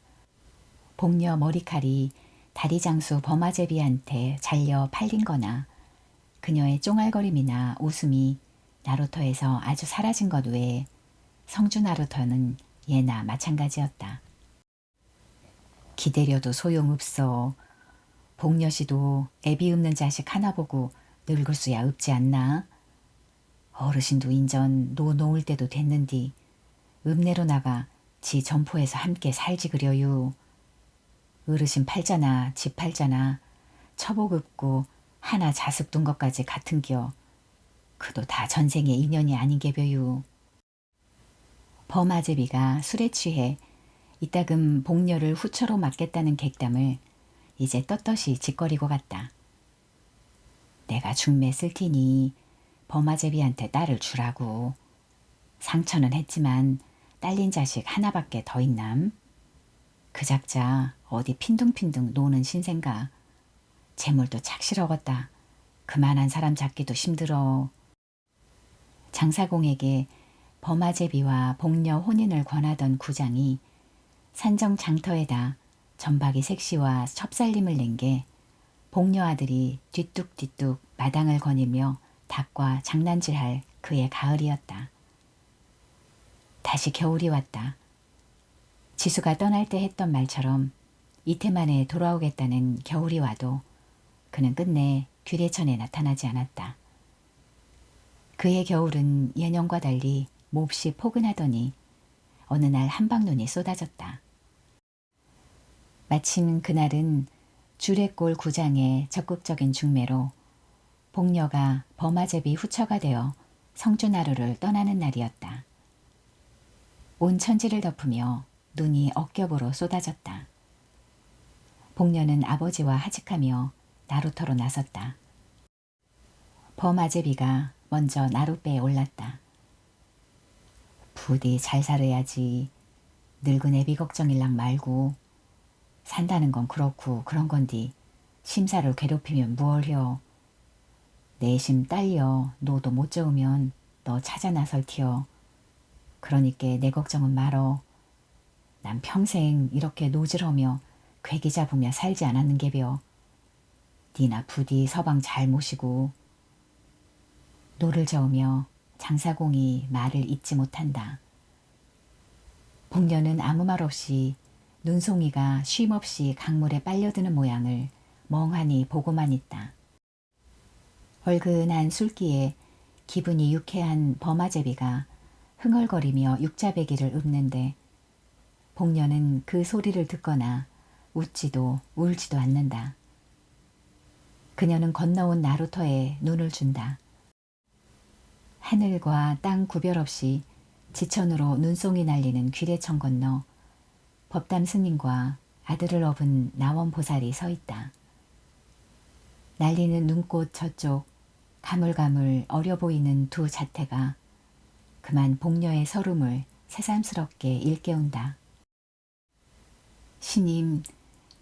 Speaker 1: 복녀 머리칼이 다리장수 범아제비한테 잘려 팔린 거나 그녀의 쫑알거림이나 웃음이 나루터에서 아주 사라진 것 외에 성주 나루터는 예나 마찬가지였다. 기다려도 소용없어. 복녀씨도 애비 없는 자식 하나 보고 늙을 수야 없지 않나? 어르신도 인전 노 놓을 때도 됐는디 읍내로 나가 지 점포에서 함께 살지 그려요. 어르신 팔자나 집 팔자나 처복 없고 하나 자식 둔 것까지 같은겨. 그도 다 전생의 인연이 아닌게벼요. 범아제비가 술에 취해 이따금 복녀를 후처로 맞겠다는 객담을 이제 떳떳이 짓거리고 갔다. 내가 중매 쓸 테니 범아제비한테 딸을 주라고. 상처는 했지만 딸린 자식 하나밖에 더 있남. 그 작자 어디 핀둥핀둥 노는 신생가. 재물도 착실하겠다. 그만한 사람 잡기도 힘들어. 장사공에게 범아제비와 복녀 혼인을 권하던 구장이 산정 장터에다 전박이 색시와 첩살림을 낸 게 복녀 아들이 뒤뚝뒤뚝 마당을 거닐며 닭과 장난질할 그의 가을이었다. 다시 겨울이 왔다. 지수가 떠날 때 했던 말처럼 이틀 만에 돌아오겠다는 겨울이 와도 그는 끝내 규례천에 나타나지 않았다. 그해 겨울은 예년과 달리 몹시 포근하더니 어느 날 한방눈이 쏟아졌다. 마침 그날은 주례골 구장의 적극적인 중매로 복녀가 버마제비 후처가 되어 성주나루를 떠나는 날이었다. 온 천지를 덮으며 눈이 억겹으로 쏟아졌다. 복녀는 아버지와 하직하며 나루터로 나섰다. 버마제비가 먼저 나룻배에 올랐다. 부디 잘 살아야지. 늙은 애비 걱정일랑 말고. 산다는 건 그렇고 그런 건디 심사를 괴롭히면 무얼혀. 내심 딸려 노도 못 저으면 너 찾아 나설티여. 그러니께 내 걱정은 말어. 난 평생 이렇게 노질하며 괴기 잡으며 살지 않았는게벼. 니나 부디 서방 잘 모시고. 노를 저으며 장사공이 말을 잇지 못한다. 복녀는 아무 말 없이 눈송이가 쉼없이 강물에 빨려드는 모양을 멍하니 보고만 있다. 얼근한 술기에 기분이 유쾌한 버마제비가 흥얼거리며 육자배기를 읊는데 복녀는 그 소리를 듣거나 웃지도 울지도 않는다. 그녀는 건너온 나루터에 눈을 준다. 하늘과 땅 구별 없이 지천으로 눈송이 날리는 귀례천 건너 법담 스님과 아들을 업은 나원보살이 서 있다. 날리는 눈꽃 저쪽 가물가물 어려 보이는 두 자태가 그만 복녀의 설움을 새삼스럽게 일깨운다. 신임,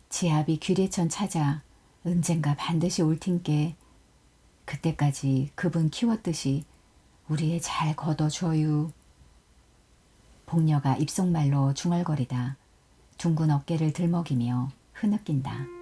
Speaker 1: 지압이 귀례천 찾아 언젠가 반드시 올 텐께 그때까지 그분 키웠듯이 우리에 잘 걷어줘유. 복녀가 입속말로 중얼거리다 둥근 어깨를 들먹이며 흐느낀다.